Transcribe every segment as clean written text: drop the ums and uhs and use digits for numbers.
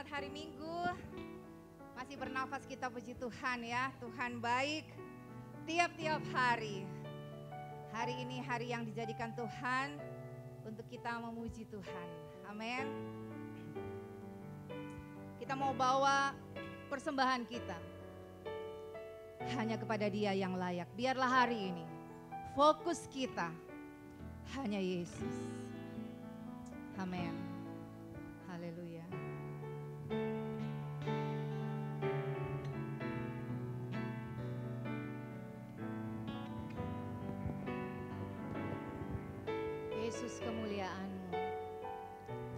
Selamat hari Minggu. Masih bernafas kita puji Tuhan ya. Tuhan baik tiap-tiap hari. Hari ini hari yang dijadikan Tuhan untuk kita memuji Tuhan. Amin. Kita mau bawa persembahan kita hanya kepada Dia yang layak. Biarlah hari ini fokus kita hanya Yesus. Amin. Haleluya. Yesus, kemuliaan-Mu,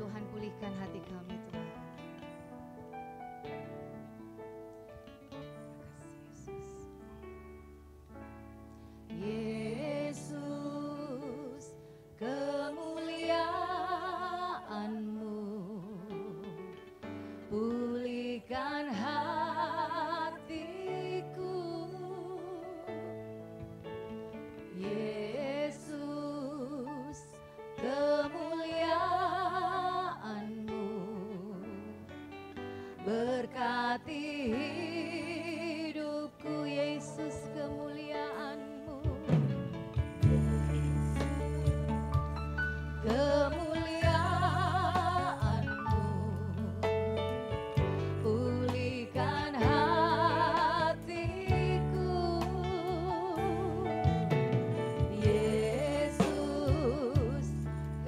Tuhan, pulihkan hati kami, Tuhan. Yesus, kemuliaan-Mu, pulihkan hatiku. Yesus, kemuliaan-Mu, berkati hidupku. Yesus, kemuliaan-Mu, kemuliaan-Mu, pulihkan hatiku. Yesus,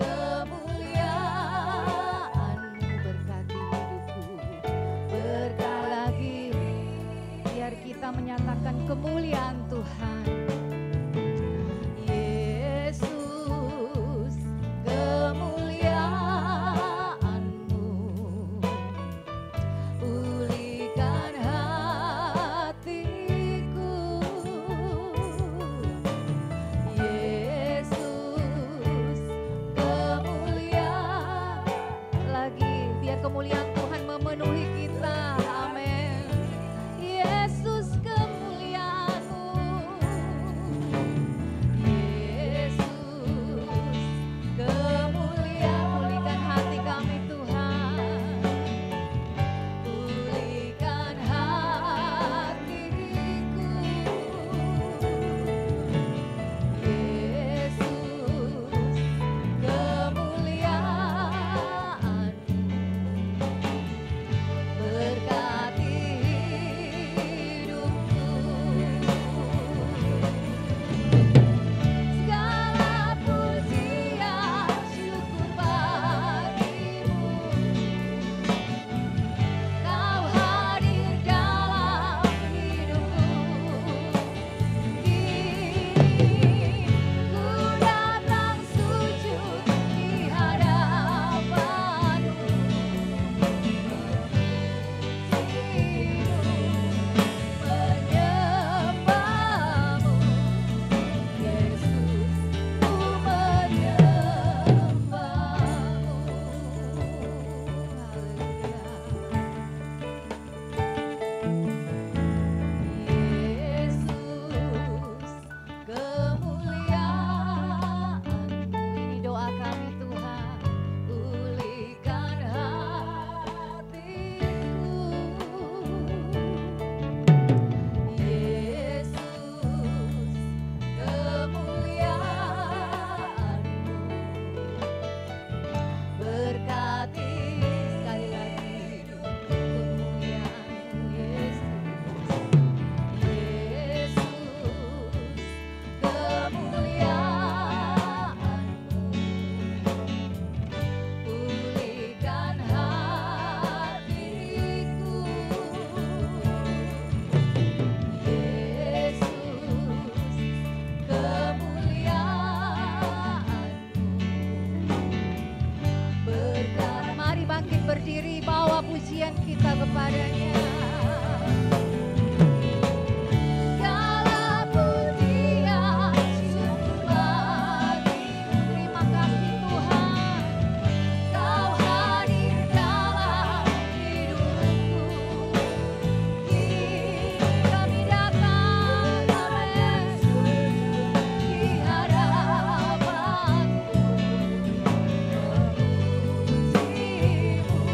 kemuliaan-Mu, berkati hidupku. Berkah lagi, biar kita menyatakan kemuliaan Tuhan. Yesus, kemuliaan-Mu, pulihkan hatiku. Yesus, kemuliaan lagi, biar kemuliaan Tuhan memenuhi kita. Amin. Yesus, kemuliaan-Mu. Yesus, kemuliaan, pulihkan hati kami, Tuhan. Pulihkan hatiku. Yesus, kemuliaan-Mu, berkati hidupku. Segala pujian syukur bagimu. Kau hadir dalam hidupku. Kini ku datang sujud di hadapan-Mu. Menyembah-Mu, Yesus, ku menyembah-Mu. Yesus, kemuliaan-Mu, ini doa kami, Tuhan. Pulihkan hatiku. Yesus, kemuliaan-Mu, berkati sekali lagi kemuliaan-Mu. Yesus, kemuliaan-Mu, pulihkan hatiku. Yesus, kemuliaan-Mu, berkah. Mari bangkit berdiri, bawa pujian kita kepadanya. Segala pujian syukur bagimu. Terima kasih Tuhan, Kau hadir dalam hidupku. Kini kami datang, amin, di hadapan-Mu. Memujimu,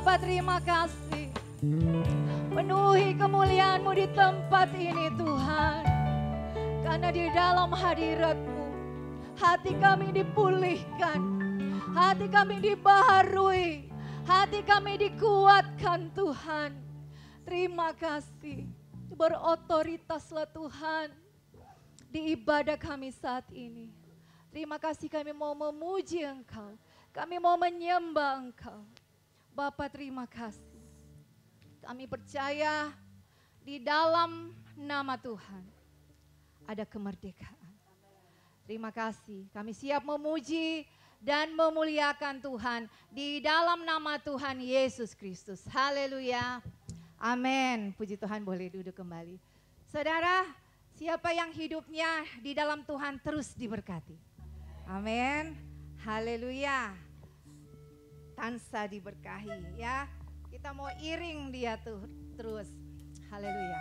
Bapa, terima kasih. Penuhi kemuliaan-Mu di tempat ini Tuhan. Karena di dalam hadirat-Mu, hati kami dipulihkan, hati kami dibaharui, hati kami dikuatkan Tuhan. Terima kasih, berotoritaslah Tuhan di ibadah kami saat ini. Terima kasih, kami mau memuji Engkau, kami mau menyembah Engkau. Bapa, terima kasih. Kami percaya di dalam nama Tuhan ada kemerdekaan. Terima kasih, kami siap memuji dan memuliakan Tuhan di dalam nama Tuhan Yesus Kristus. Haleluya. Amin. Puji Tuhan, boleh duduk kembali. Saudara, siapa yang hidupnya di dalam Tuhan terus diberkati. Amin. Haleluya. Tansa diberkahi ya. Kita mau iring dia tuh terus. Haleluya.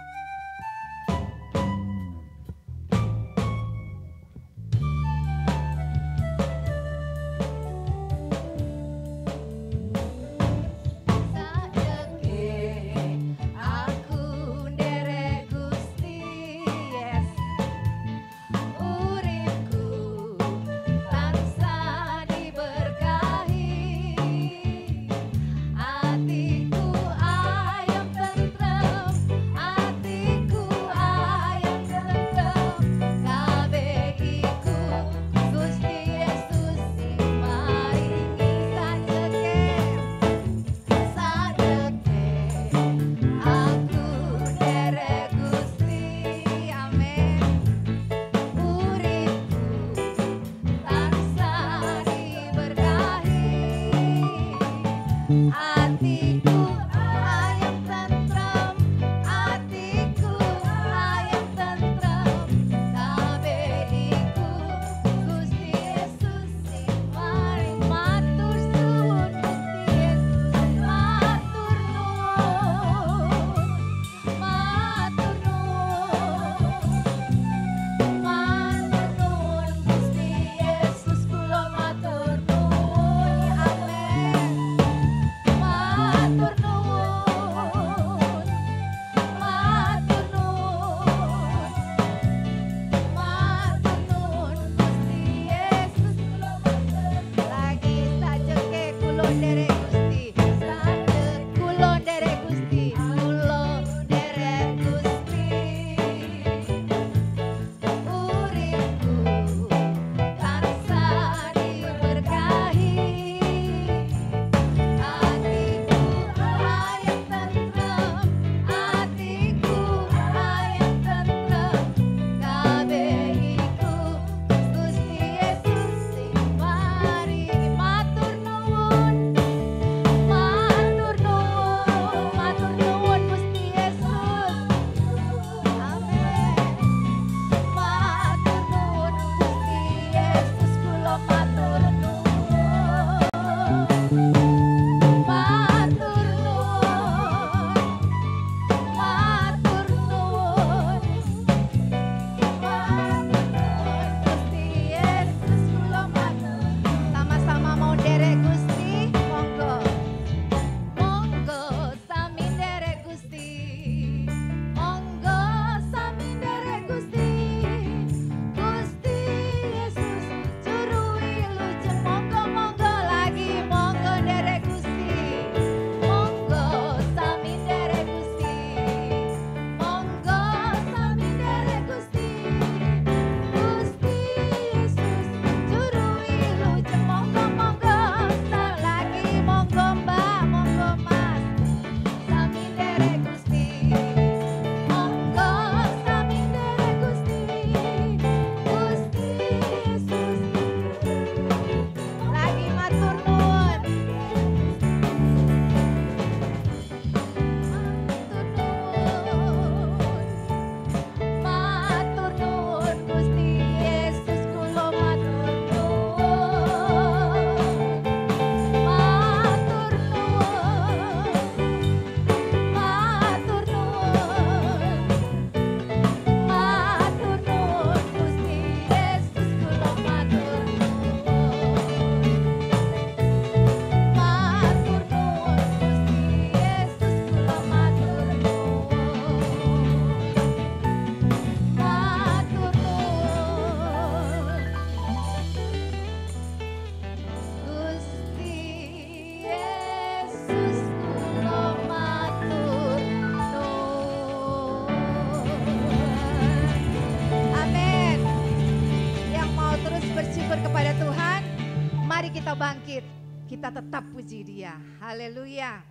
Mari kita bangkit, kita tetap puji Dia. Haleluya.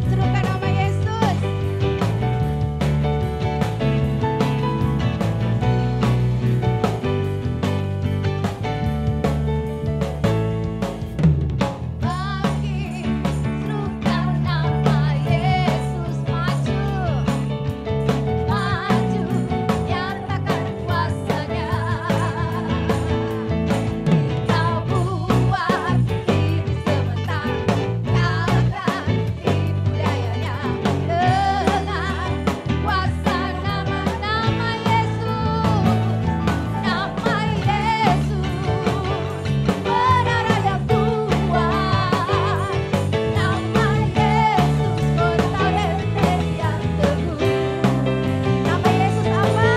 Serukan nama Yesus. Bangkit, serukan nama Yesus, maju, maju, nyatakan kuasa-Nya. Kita buat hidup sebentar, kalahkan tipu dayanya dengan kuasa nama Yesus, nama Yesus, benar ada kuat, nama Yesus, kota benteng yang teguh. Nama Yesus apa?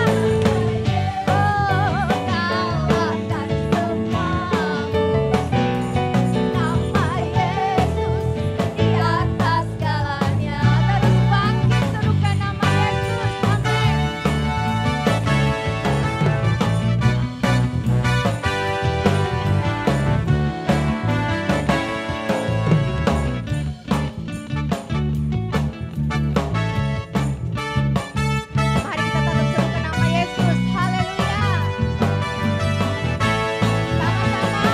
Oh, kalahkan semua musuh. Nama Yesus di atas segalanya. Terus bangkit, serukan nama Yesus. Amin. Mari kita tetap serukan nama Yesus. Haleluya. Sama-sama.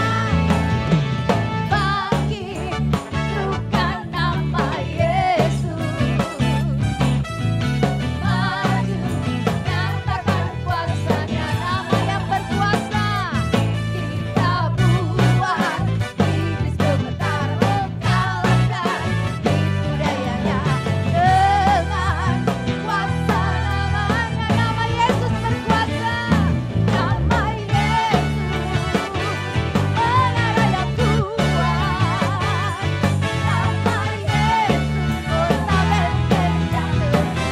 Bangkit, serukan nama Yesus. Maju, nyatakan kuasa-Nya, nama yang berkuasa. Kita buat iblis gemetar, kalahkan tipu dayanya dengan kuasa namanya. Nama Yesus berkuasa, nama Yesus benar ada kuat, nama Yesus kota benteng yang teguh.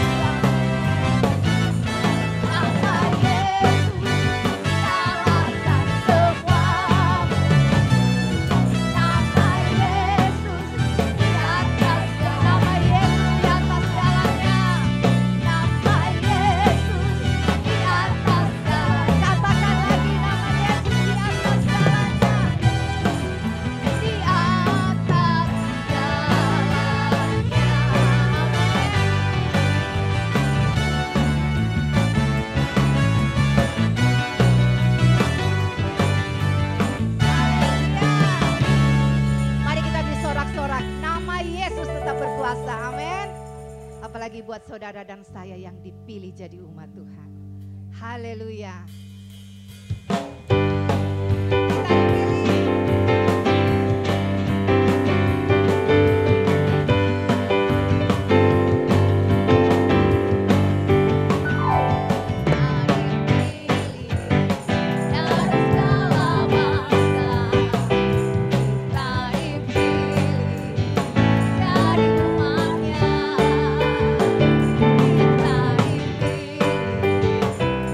Nama Yesus kalahkan semua musuh. Nama Yesus di atas nama Yesus di atas segalanya. Nama Yesus di atas segalanya. Katakan lagi, nama Yesus di atas segalanya. Di atas segalanya. Mari kita bersorak-sorak, nama Yesus tetap berkuasa, amin. Apalagi buat saudara dan saya yang dipilih jadi umat Tuhan. Haleluya. Kita dipilih.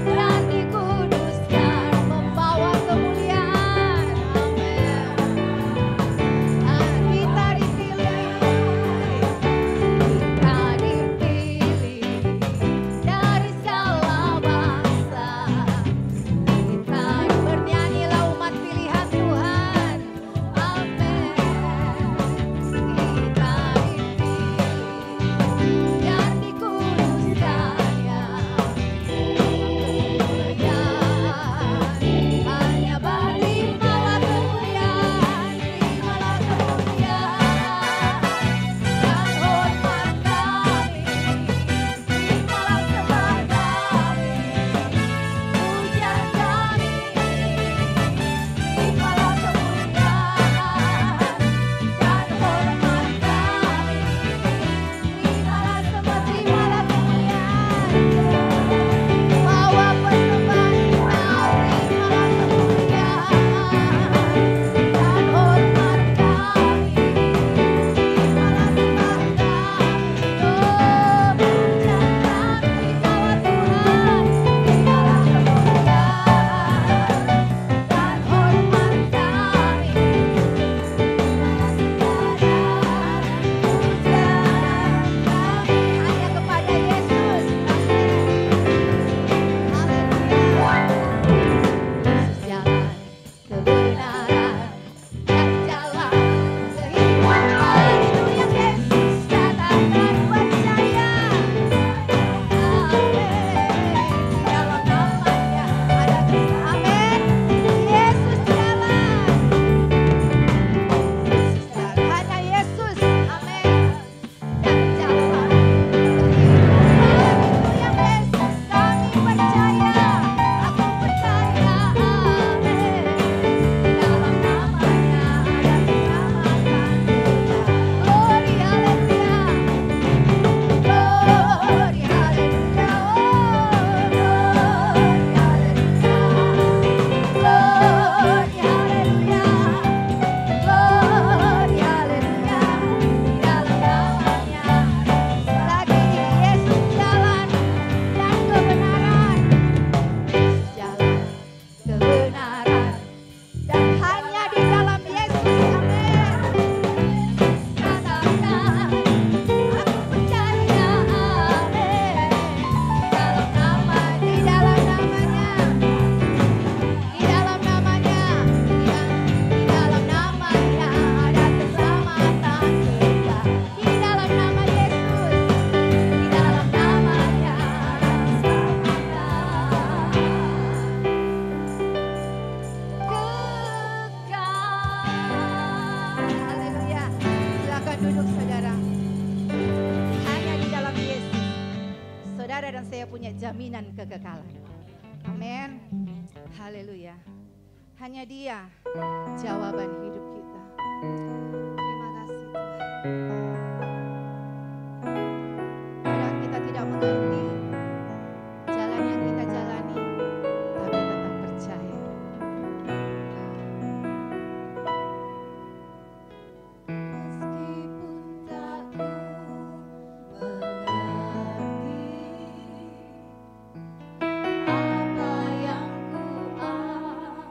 Dari jaminan kekekalan. Amin. Haleluya. Hanya Dia jawaban hidup kita. Terima kasih Tuhan. Kadang kita tidak mengerti jalan yang kita jalani, tapi tetap percaya. Meskipun tak ku mengerti apa yang ku alami,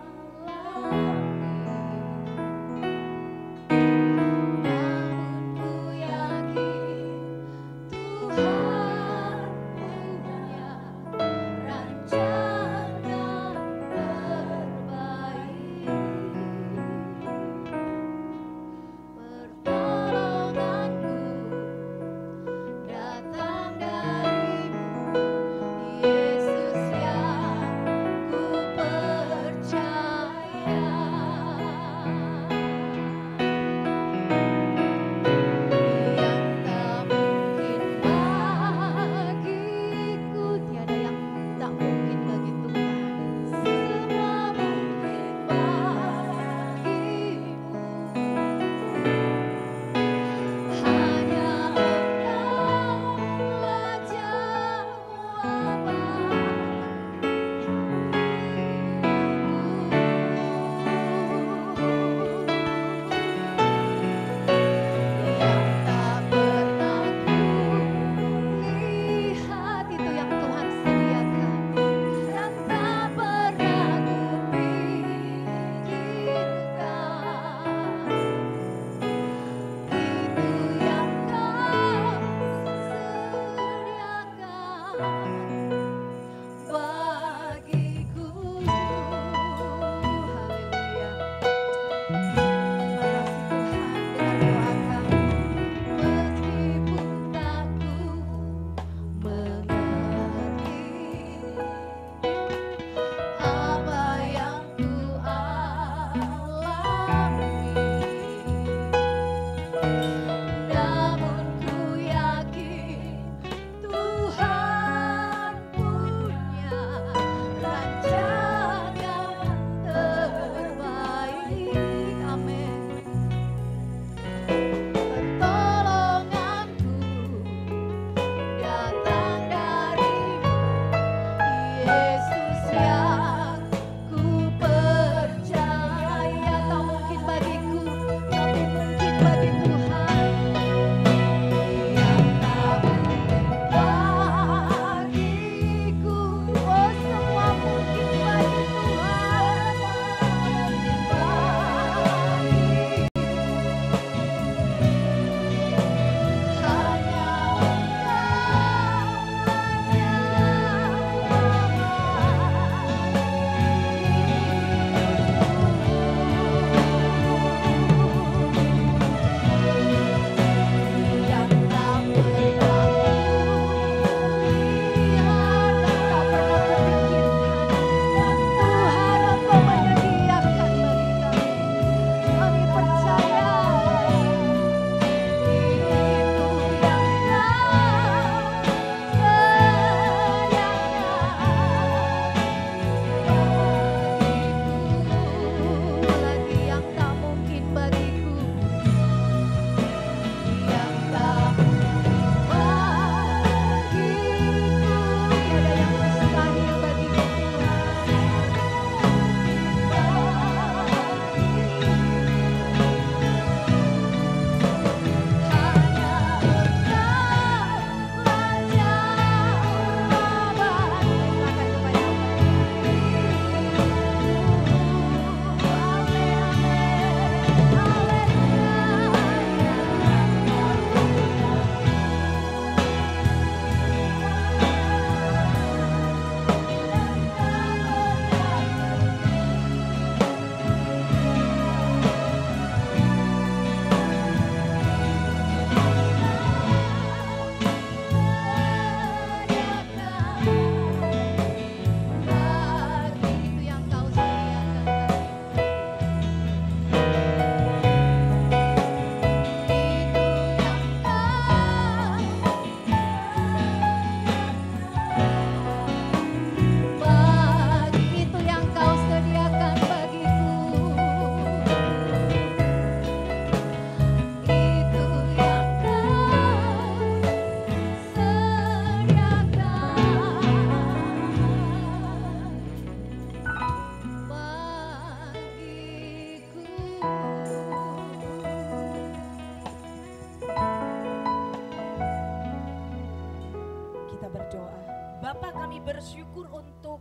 bersyukur untuk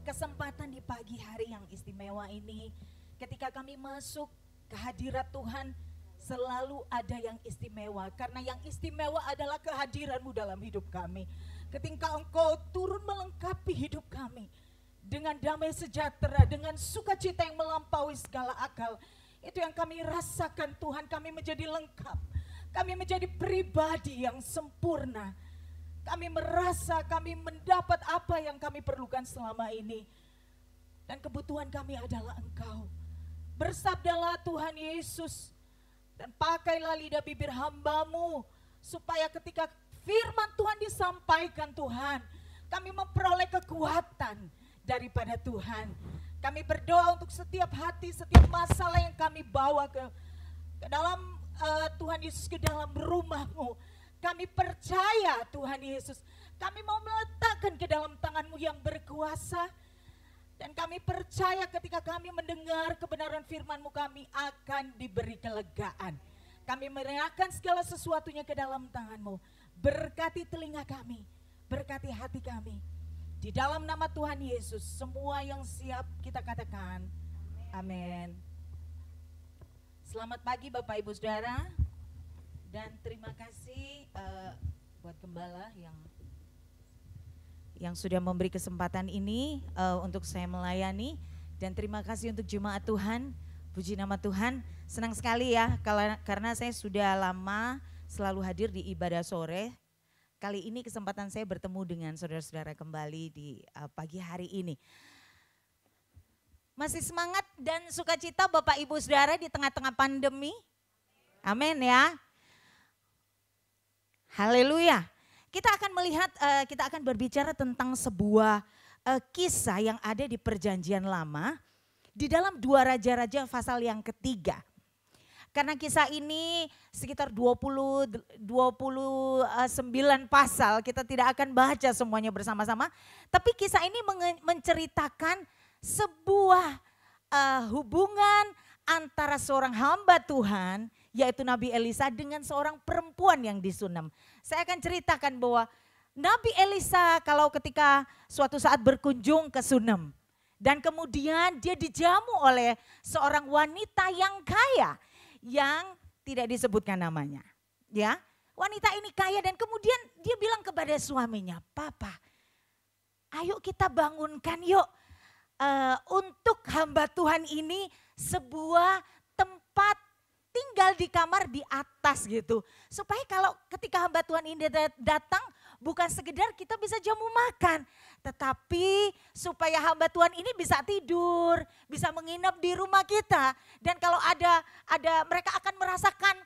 kesempatan di pagi hari yang istimewa ini. Ketika kami masuk ke hadirat Tuhan, selalu ada yang istimewa. Karena yang istimewa adalah kehadiran-Mu dalam hidup kami. Ketika Engkau turun melengkapi hidup kami dengan damai sejahtera, dengan sukacita yang melampaui segala akal. Itu yang kami rasakan Tuhan, kami menjadi lengkap. Kami menjadi pribadi yang sempurna. Kami merasa kami mendapat apa yang kami perlukan selama ini. Dan kebutuhan kami adalah Engkau. Bersabdalah Tuhan Yesus, dan pakailah lidah bibir hamba-Mu, supaya ketika firman Tuhan disampaikan Tuhan, kami memperoleh kekuatan daripada Tuhan. Kami berdoa untuk setiap hati, setiap masalah yang kami bawa ke dalam Tuhan Yesus, ke dalam rumah-Mu. Kami percaya Tuhan Yesus, kami mau meletakkan ke dalam tangan-Mu yang berkuasa. Dan kami percaya ketika kami mendengar kebenaran firman-Mu, kami akan diberi kelegaan. Kami menyerahkan segala sesuatunya ke dalam tangan-Mu. Berkati telinga kami, berkati hati kami. Di dalam nama Tuhan Yesus, semua yang siap kita katakan, amin. Selamat pagi Bapak Ibu Saudara. Dan terima kasih buat gembala yang sudah memberi kesempatan ini untuk saya melayani. Dan terima kasih untuk jemaat Tuhan, puji nama Tuhan. Senang sekali ya karena saya sudah lama selalu hadir di ibadah sore. Kali ini kesempatan saya bertemu dengan saudara-saudara kembali di pagi hari ini. Masih semangat dan sukacita Bapak Ibu Saudara di tengah-tengah pandemi? Amin ya. Haleluya. Kita akan melihat, kita akan berbicara tentang sebuah kisah yang ada di Perjanjian Lama di dalam 2 Raja-Raja pasal yang ketiga. Karena kisah ini sekitar 29 pasal, kita tidak akan baca semuanya bersama-sama. Tapi kisah ini menceritakan sebuah hubungan antara seorang hamba Tuhan, yaitu Nabi Elisa, dengan seorang perempuan yang di Sunem. Saya akan ceritakan bahwa Nabi Elisa kalau ketika suatu saat berkunjung ke Sunem, dan kemudian dia dijamu oleh seorang wanita yang kaya, yang tidak disebutkan namanya. Ya, wanita ini kaya dan kemudian dia bilang kepada suaminya, "Papa, ayo kita bangunkan yuk untuk hamba Tuhan ini sebuah tempat tinggal di kamar di atas gitu. Supaya kalau ketika hamba Tuhan ini datang bukan sekedar kita bisa jamu makan. Tetapi supaya hamba Tuhan ini bisa tidur, bisa menginap di rumah kita. Dan kalau ada mereka akan merasakan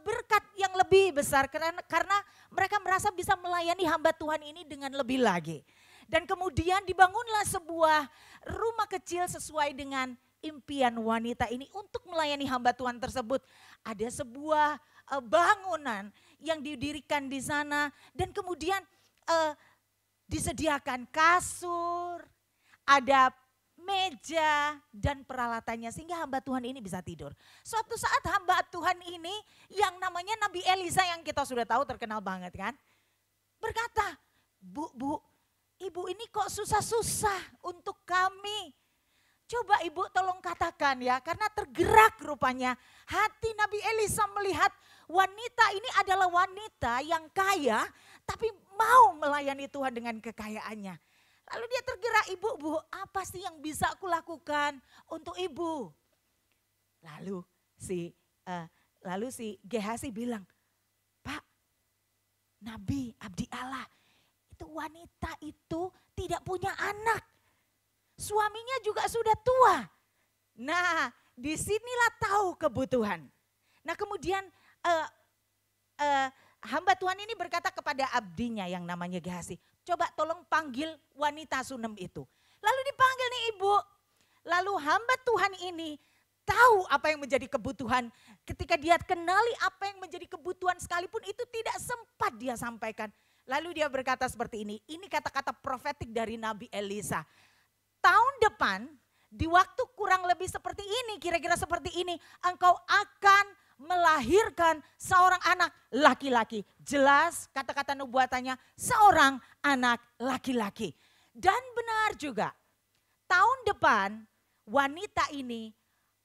berkat yang lebih besar karena mereka merasa bisa melayani hamba Tuhan ini dengan lebih lagi. Dan kemudian dibangunlah sebuah rumah kecil sesuai dengan impian wanita ini untuk melayani hamba Tuhan tersebut. Ada sebuah bangunan yang didirikan di sana dan kemudian disediakan kasur, ada meja dan peralatannya sehingga hamba Tuhan ini bisa tidur. Suatu saat hamba Tuhan ini yang namanya Nabi Elisa yang kita sudah tahu terkenal banget kan, berkata, Bu, ibu ini kok susah-susah untuk kami. Coba ibu tolong katakan ya, karena tergerak rupanya hati Nabi Elisa melihat wanita ini adalah wanita yang kaya tapi mau melayani Tuhan dengan kekayaannya. Lalu dia tergerak, Bu, apa sih yang bisa aku lakukan untuk ibu? Lalu si Gehazi bilang, Pak, Nabi abdi Allah, itu wanita itu tidak punya anak. Suaminya juga sudah tua. Nah, disinilah tahu kebutuhan. Nah, kemudian hamba Tuhan ini berkata kepada abdinya yang namanya Gehazi, coba tolong panggil wanita Sunem itu. Lalu dipanggil nih ibu. Lalu hamba Tuhan ini tahu apa yang menjadi kebutuhan. Ketika dia kenali apa yang menjadi kebutuhan sekalipun itu tidak sempat dia sampaikan. Lalu dia berkata seperti ini kata-kata profetik dari Nabi Elisa. Tahun depan di waktu kurang lebih seperti ini, kira-kira seperti ini, engkau akan melahirkan seorang anak laki-laki. Jelas kata-kata nubuatannya seorang anak laki-laki. Dan benar juga, tahun depan wanita ini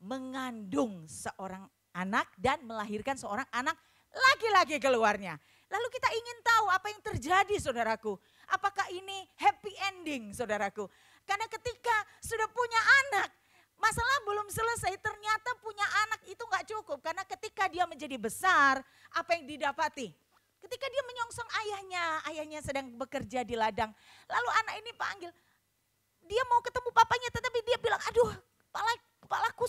mengandung seorang anak dan melahirkan seorang anak laki-laki keluarnya. Lalu kita ingin tahu apa yang terjadi saudaraku. Apakah ini happy ending saudaraku? Karena ketika sudah punya anak, masalah belum selesai, ternyata punya anak itu gak cukup. Karena ketika dia menjadi besar, apa yang didapati? Ketika dia menyongsong ayahnya sedang bekerja di ladang. Lalu anak ini panggil, dia mau ketemu papanya tetapi dia bilang, aduh kepalaku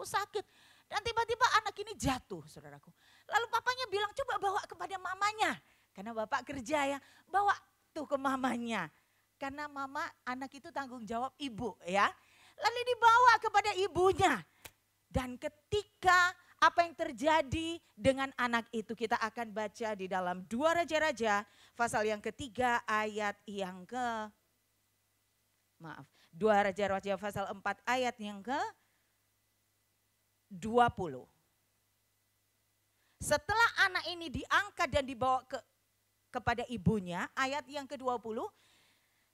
sakit. Dan tiba-tiba anak ini jatuh saudaraku. Lalu papanya bilang coba bawa kepada mamanya. Karena bapak kerja ya, bawa tuh ke mamanya. Karena mama anak itu tanggung jawab ibu ya. Lalu dibawa kepada ibunya. Dan ketika apa yang terjadi dengan anak itu kita akan baca di dalam 2 Raja-Raja pasal yang ketiga ayat yang 2 Raja-Raja pasal 4 ayat yang ke-20. Setelah anak ini diangkat dan dibawa kepada ibunya, ayat yang ke-20,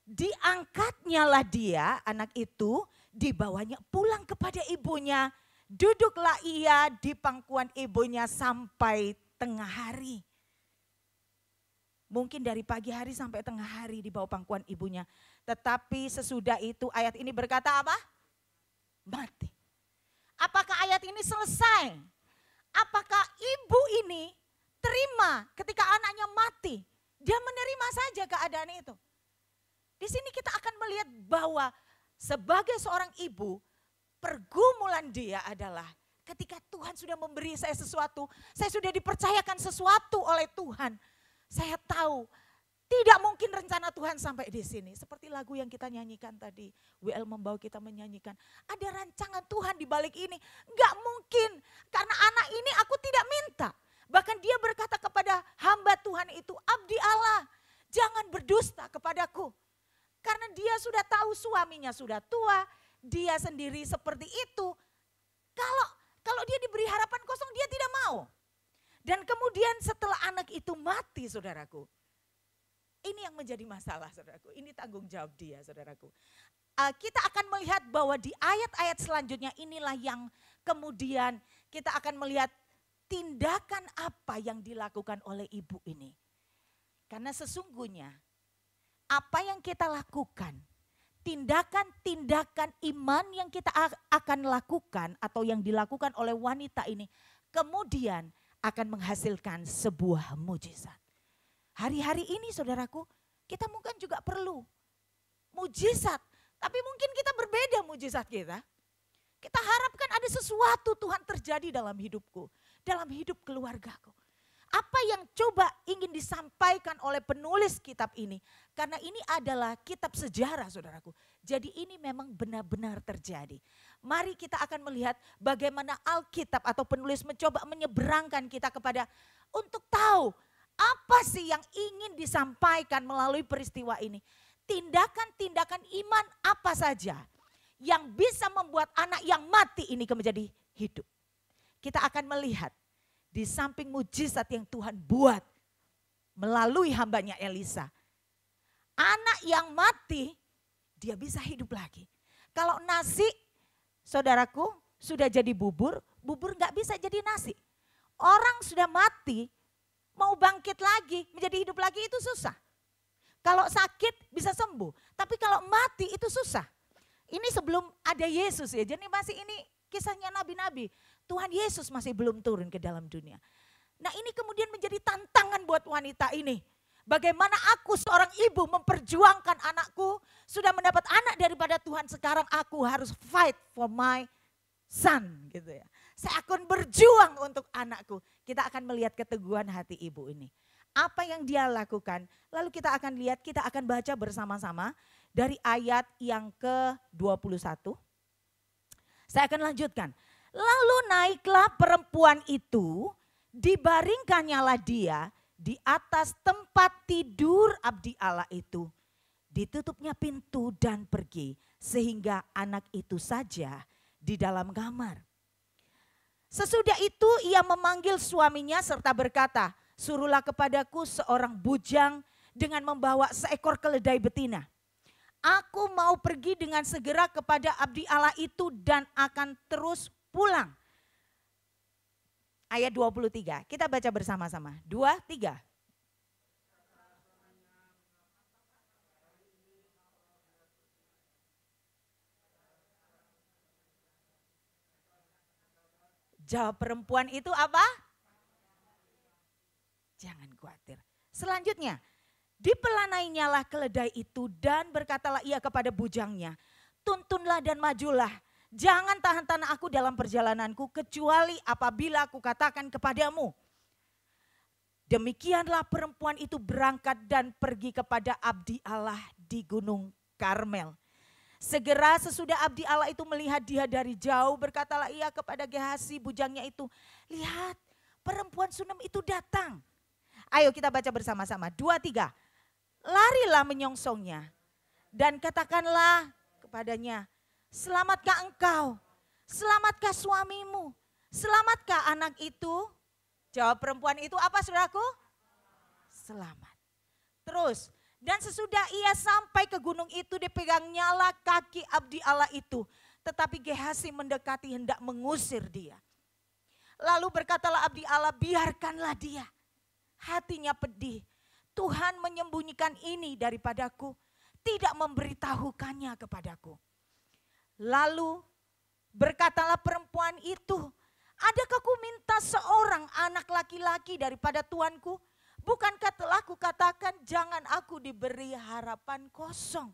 diangkatnyalah dia, anak itu, dibawanya pulang kepada ibunya. Duduklah ia di pangkuan ibunya sampai tengah hari. Mungkin dari pagi hari sampai tengah hari di bawah pangkuan ibunya. Tetapi sesudah itu ayat ini berkata apa? Mati. Apakah ayat ini selesai? Apakah ibu ini terima ketika anaknya mati? Dia menerima saja keadaan itu. Di sini kita akan melihat bahwa sebagai seorang ibu, pergumulan dia adalah ketika Tuhan sudah memberi saya sesuatu, saya sudah dipercayakan sesuatu oleh Tuhan. Saya tahu tidak mungkin rencana Tuhan sampai di sini. Seperti lagu yang kita nyanyikan tadi, WL membawa kita menyanyikan. Ada rancangan Tuhan di balik ini. Enggak mungkin, karena anak ini aku tidak minta. Bahkan dia berkata kepada hamba Tuhan itu, abdi Allah, jangan berdusta kepadaku. Karena dia sudah tahu suaminya sudah tua, dia sendiri seperti itu. Kalau dia diberi harapan kosong, dia tidak mau. Dan kemudian setelah anak itu mati saudaraku. Ini yang menjadi masalah saudaraku. Ini tanggung jawab dia saudaraku. Kita akan melihat bahwa di ayat-ayat selanjutnya inilah yang kemudian kita akan melihat tindakan apa yang dilakukan oleh ibu ini. Karena sesungguhnya apa yang kita lakukan, tindakan-tindakan iman yang kita akan lakukan atau yang dilakukan oleh wanita ini kemudian akan menghasilkan sebuah mujizat. Hari-hari ini saudaraku, kita mungkin juga perlu mujizat. Tapi mungkin kita berbeda mujizat kita. Kita harapkan ada sesuatu Tuhan terjadi dalam hidupku, dalam hidup keluargaku. Apa yang coba ingin disampaikan oleh penulis kitab ini. Karena ini adalah kitab sejarah saudaraku. Jadi ini memang benar-benar terjadi. Mari kita akan melihat bagaimana Alkitab atau penulis mencoba menyeberangkan kita kepada untuk tahu apa sih yang ingin disampaikan melalui peristiwa ini. Tindakan-tindakan iman apa saja yang bisa membuat anak yang mati ini menjadi hidup. Kita akan melihat di samping mujizat yang Tuhan buat melalui hambanya Elisa. Anak yang mati dia bisa hidup lagi. Kalau nasi saudaraku sudah jadi bubur, bubur gak bisa jadi nasi. Orang sudah mati mau bangkit lagi menjadi hidup lagi itu susah. Kalau sakit bisa sembuh, tapi kalau mati itu susah. Ini sebelum ada Yesus ya, jadi masih ini kisahnya nabi-nabi. Tuhan Yesus masih belum turun ke dalam dunia. Nah ini kemudian menjadi tantangan buat wanita ini. Bagaimana aku seorang ibu memperjuangkan anakku, sudah mendapat anak daripada Tuhan, sekarang aku harus fight for my son gitu ya. Saya akan berjuang untuk anakku. Kita akan melihat keteguhan hati ibu ini. Apa yang dia lakukan, lalu kita akan lihat, kita akan baca bersama-sama dari ayat yang ke-21. Saya akan lanjutkan. Lalu naiklah perempuan itu, dibaringkannyalah dia di atas tempat tidur abdi Allah itu. Ditutupnya pintu dan pergi, sehingga anak itu saja di dalam kamar. Sesudah itu ia memanggil suaminya serta berkata, suruhlah kepadaku seorang bujang dengan membawa seekor keledai betina. Aku mau pergi dengan segera kepada abdi Allah itu dan akan terus pulang. Ayat 23, kita baca bersama-sama. 2, 3. Jawab perempuan itu apa? Jangan khawatir. Selanjutnya, dipelanainya keledai itu dan berkatalah ia kepada bujangnya, tuntunlah dan majulah, jangan tahan-tahan aku dalam perjalananku kecuali apabila aku katakan kepadamu. Demikianlah perempuan itu berangkat dan pergi kepada abdi Allah di Gunung Karmel. Segera sesudah abdi Allah itu melihat dia dari jauh, berkatalah ia kepada Gehasi bujangnya itu, lihat perempuan Sunem itu datang. Ayo kita baca bersama-sama, 2, 3. Larilah menyongsongnya dan katakanlah kepadanya, selamatkah engkau, selamatkah suamimu, selamatkah anak itu? Jawab perempuan itu apa saudaraku? Selamat. Terus, dan sesudah ia sampai ke gunung itu dipegangnya kaki abdi Allah itu. Tetapi Gehasi mendekati hendak mengusir dia. Lalu berkatalah abdi Allah, biarkanlah dia. Hatinya pedih. Tuhan menyembunyikan ini daripadaku, tidak memberitahukannya kepadaku. Lalu berkatalah perempuan itu, adakah ku minta seorang anak laki-laki daripada tuanku? Bukankah telah kukatakan jangan aku diberi harapan kosong?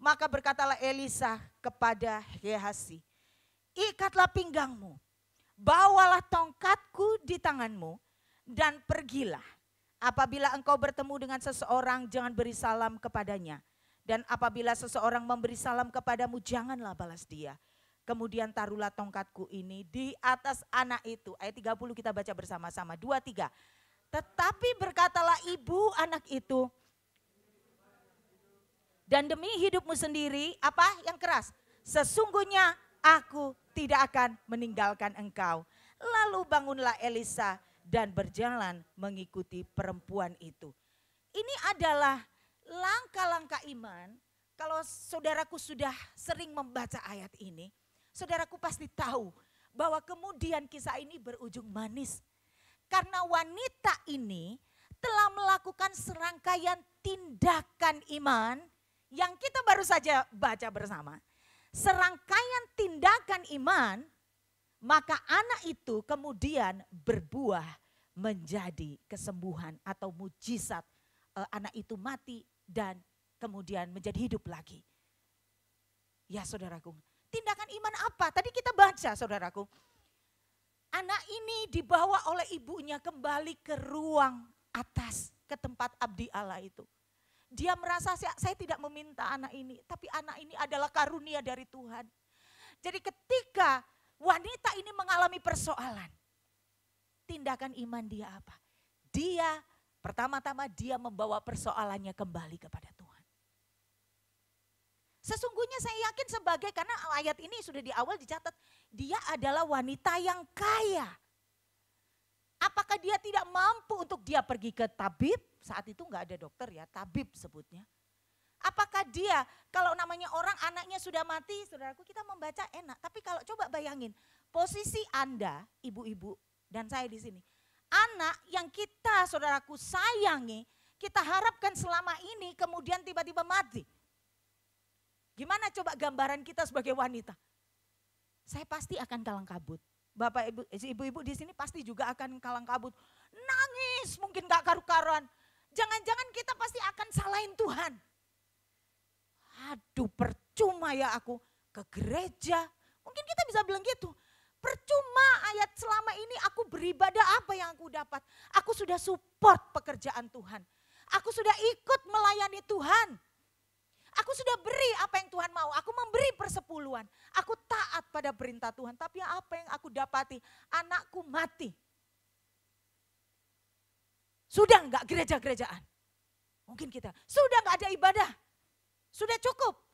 Maka berkatalah Elisa kepada Gehasi, ikatlah pinggangmu, bawalah tongkatku di tanganmu dan pergilah. Apabila engkau bertemu dengan seseorang, jangan beri salam kepadanya. Dan apabila seseorang memberi salam kepadamu, janganlah balas dia. Kemudian taruhlah tongkatku ini di atas anak itu. Ayat 30 kita baca bersama-sama. 2, 3. Tetapi berkatalah ibu anak itu, dan demi hidupmu sendiri, apa yang keras? Sesungguhnya aku tidak akan meninggalkan engkau. Lalu bangunlah Elisa dan berjalan mengikuti perempuan itu. Ini adalah langkah-langkah iman. Kalau saudaraku sudah sering membaca ayat ini, saudaraku pasti tahu bahwa kemudian kisah ini berujung manis. Karena wanita ini telah melakukan serangkaian tindakan iman yang kita baru saja baca bersama. Serangkaian tindakan iman, maka anak itu kemudian berbuah menjadi kesembuhan atau mujizat. Anak itu mati dan kemudian menjadi hidup lagi. Ya saudaraku, tindakan iman apa? Tadi kita baca saudaraku. Anak ini dibawa oleh ibunya kembali ke ruang atas, ke tempat abdi Allah itu. Dia merasa saya tidak meminta anak ini, tapi anak ini adalah karunia dari Tuhan. Jadi ketika wanita ini mengalami persoalan, tindakan iman dia apa? Dia pertama-tama dia membawa persoalannya kembali kepada Tuhan. Sesungguhnya saya yakin sebagai, karena ayat ini sudah di awal dicatat, dia adalah wanita yang kaya. Apakah dia tidak mampu untuk dia pergi ke tabib? Saat itu enggak ada dokter ya, tabib sebutnya. Apakah dia, kalau namanya orang anaknya sudah mati, saudaraku kita membaca enak. Tapi kalau coba bayangin, posisi Anda, ibu-ibu dan saya di sini. Anak yang kita saudaraku sayangi, kita harapkan selama ini kemudian tiba-tiba mati. Gimana coba gambaran kita sebagai wanita? Saya pasti akan kalang kabut. Bapak ibu, ibu-ibu di sini pasti juga akan kalang kabut. Nangis mungkin gak karu-karuan. Jangan-jangan kita pasti akan salahin Tuhan. Aduh percuma ya aku ke gereja. Mungkin kita bisa bilang gitu. Percuma ayat selama ini aku beribadah apa yang aku dapat. Aku sudah support pekerjaan Tuhan. Aku sudah ikut melayani Tuhan. Aku sudah beri apa yang Tuhan mau. Aku memberi persepuluhan. Aku taat pada perintah Tuhan. Tapi apa yang aku dapati? Anakku mati. Sudah enggak gereja-gerejaan? Mungkin kita, sudah enggak ada ibadah. Sudah cukup.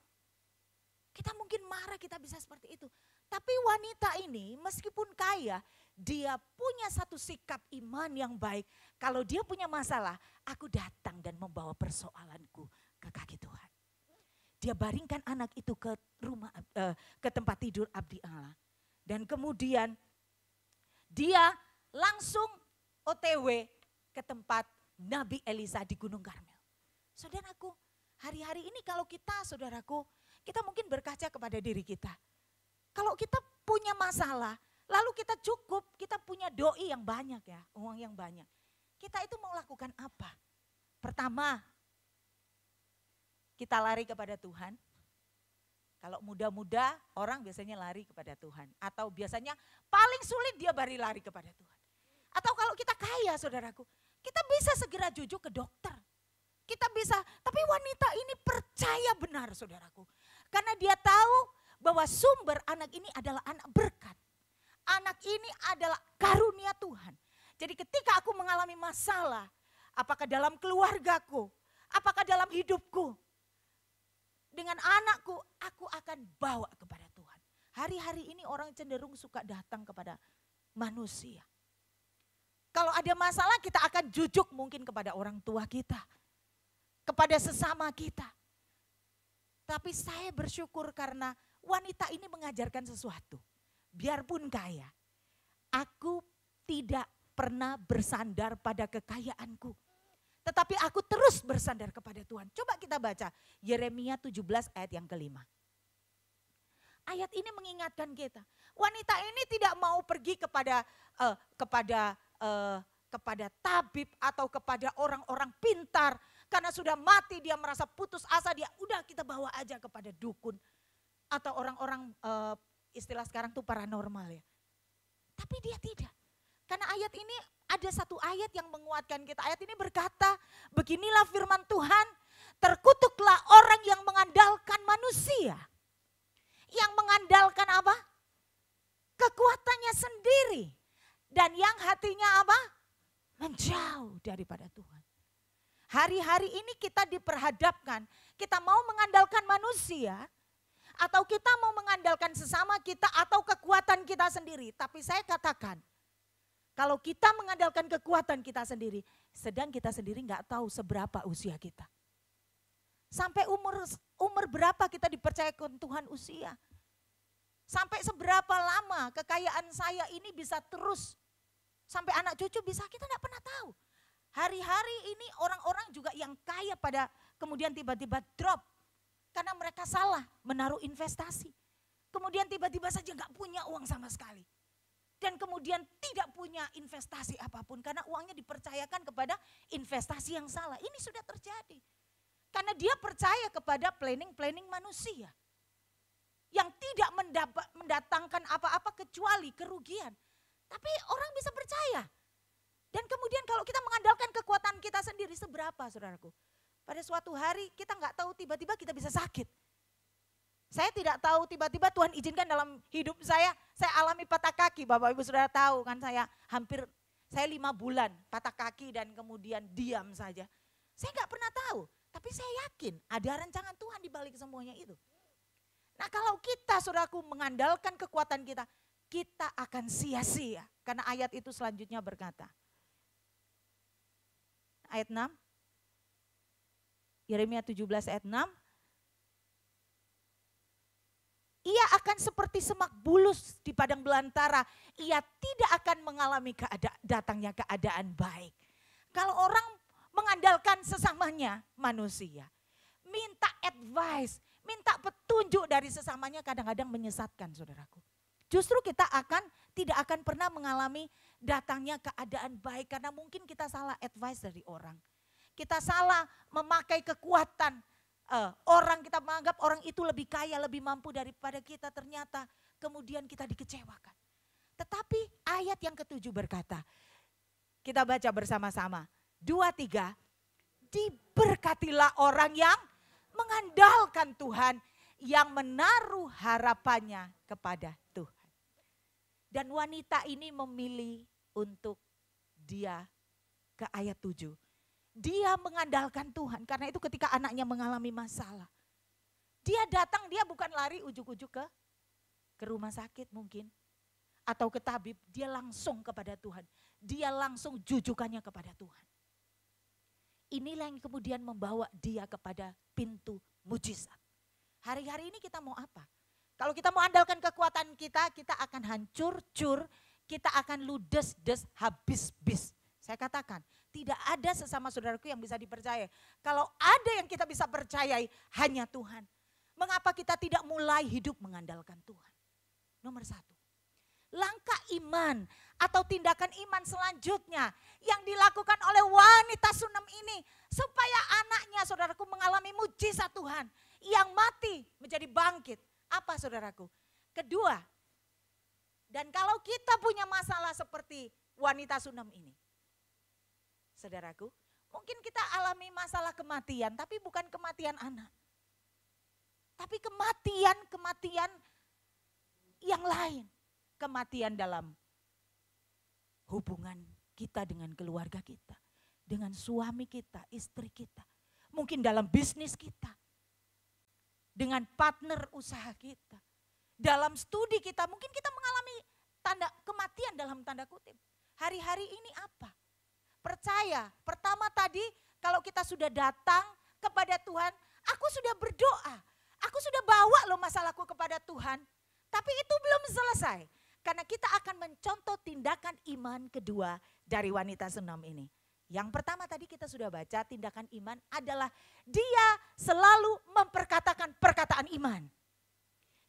Kita mungkin marah, kita bisa seperti itu. Tapi wanita ini meskipun kaya, dia punya satu sikap iman yang baik. Kalau dia punya masalah, aku datang dan membawa persoalanku ke kaki Tuhan. dia baringkan anak itu ke ke tempat tidur abdi Allah. Dan kemudian dia langsung OTW ke tempat Nabi Elisa di Gunung Karmel. Saudaraku, hari-hari ini kalau kita, saudaraku, kita mungkin berkaca kepada diri kita. Kalau kita punya masalah, lalu kita kita punya doi yang banyak ya, uang yang banyak. Kita itu mau lakukan apa? Pertama, kita lari kepada Tuhan. Kalau muda-muda orang biasanya lari kepada Tuhan. Atau biasanya paling sulit dia lari kepada Tuhan. Atau kalau kita kaya saudaraku, kita bisa segera jujuk ke dokter. Kita bisa, tapi wanita ini percaya benar saudaraku. Karena dia tahu bahwa sumber anak ini adalah anak berkat. Anak ini adalah karunia Tuhan. Jadi ketika aku mengalami masalah, apakah dalam keluargaku, apakah dalam hidupku, dengan anakku, aku akan bawa kepada Tuhan. Hari-hari ini orang cenderung suka datang kepada manusia. Kalau ada masalah kita akan jujuk mungkin kepada orang tua kita. Kepada sesama kita. Tapi saya bersyukur karena wanita ini mengajarkan sesuatu. Biarpun kaya, aku tidak pernah bersandar pada kekayaanku. Tetapi aku terus bersandar kepada Tuhan. Coba kita baca Yeremia 17 ayat yang kelima. Ayat ini mengingatkan kita. Wanita ini tidak mau pergi kepada tabib atau kepada orang-orang pintar. Karena sudah mati dia merasa putus asa, dia udah kita bawa aja kepada dukun. Atau orang-orang istilah sekarang tuh paranormal ya. Tapi dia tidak. Karena ayat ini ada satu ayat yang menguatkan kita. Ayat ini berkata, beginilah firman Tuhan, terkutuklah orang yang mengandalkan manusia. Yang mengandalkan apa? Kekuatannya sendiri. Dan yang hatinya apa? Menjauh daripada Tuhan. Hari-hari ini kita diperhadapkan, kita mau mengandalkan manusia, atau kita mau mengandalkan sesama kita, atau kekuatan kita sendiri. Tapi saya katakan, kalau kita mengandalkan kekuatan kita sendiri, sedang kita sendiri nggak tahu seberapa usia kita. Sampai umur berapa kita dipercayakan Tuhan usia. Sampai seberapa lama kekayaan saya ini bisa terus. Sampai anak cucu bisa, kita nggak pernah tahu. Hari-hari ini orang-orang juga yang kaya pada kemudian tiba-tiba drop. Karena mereka salah menaruh investasi. Kemudian tiba-tiba saja nggak punya uang sama sekali. Dan kemudian tidak punya investasi apapun karena uangnya dipercayakan kepada investasi yang salah. Ini sudah terjadi. Karena dia percaya kepada planning manusia. Yang tidak mendatangkan apa-apa kecuali kerugian. Tapi orang bisa percaya. Dan kemudian kalau kita mengandalkan kekuatan kita sendiri seberapa saudaraku. Pada suatu hari kita nggak tahu tiba-tiba kita bisa sakit. Saya tidak tahu tiba-tiba Tuhan izinkan dalam hidup saya alami patah kaki. Bapak Ibu Saudara tahu kan saya 5 bulan patah kaki dan kemudian diam saja. Saya nggak pernah tahu, tapi saya yakin ada rancangan Tuhan di balik semuanya itu. Nah kalau kita saudaraku mengandalkan kekuatan kita, kita akan sia-sia. Karena ayat itu selanjutnya berkata. Ayat 6. Yeremia 17 ayat 6. Ia akan seperti semak bulus di padang belantara. Ia tidak akan mengalami datangnya keadaan baik. Kalau orang mengandalkan sesamanya manusia. Minta advice, minta petunjuk dari sesamanya kadang-kadang menyesatkan saudaraku. Justru kita tidak akan pernah mengalami datangnya keadaan baik. Karena mungkin kita salah advice dari orang. Kita salah memakai kekuatan orang, kita menganggap orang itu lebih kaya, lebih mampu daripada kita, ternyata kemudian kita dikecewakan. Tetapi ayat yang ke-7 berkata, kita baca bersama-sama, 2-3, diberkatilah orang yang mengandalkan Tuhan, yang menaruh harapannya kepada Tuhan. Dan wanita ini memilih untuk dia ke ayat 7. Dia mengandalkan Tuhan, karena itu ketika anaknya mengalami masalah. Dia datang, dia bukan lari ujuk-ujuk ke rumah sakit mungkin. Atau ke tabib, dia langsung kepada Tuhan. Dia langsung jujukannya kepada Tuhan. Inilah yang kemudian membawa dia kepada pintu mujizat. Hari-hari ini kita mau apa? Kalau kita mau andalkan kekuatan kita, kita akan hancur, cur, kita akan ludes, des, habis, bis. Saya katakan, tidak ada sesama saudaraku yang bisa dipercayai. Kalau ada yang kita bisa percayai, hanya Tuhan. Mengapa kita tidak mulai hidup mengandalkan Tuhan? Nomor 1. Langkah iman atau tindakan iman selanjutnya yang dilakukan oleh wanita Sunem ini. Supaya anaknya saudaraku mengalami mujizat Tuhan. Yang mati menjadi bangkit. Apa saudaraku? Kedua, dan kalau kita punya masalah seperti wanita Sunem ini. Saudaraku, mungkin kita alami masalah kematian, tapi bukan kematian anak. Tapi kematian yang lain. Kematian dalam hubungan kita dengan keluarga kita. Dengan suami kita, istri kita. Mungkin dalam bisnis kita. Dengan partner usaha kita. Dalam studi kita, mungkin kita mengalami kematian dalam tanda kutip. Hari-hari ini apa? Percaya, pertama tadi kalau kita sudah datang kepada Tuhan, aku sudah berdoa. Aku sudah bawa loh masalahku kepada Tuhan. Tapi itu belum selesai. Karena kita akan mencontoh tindakan iman kedua dari wanita Sunem ini. Yang pertama tadi kita sudah baca, tindakan iman adalah dia selalu memperkatakan perkataan iman.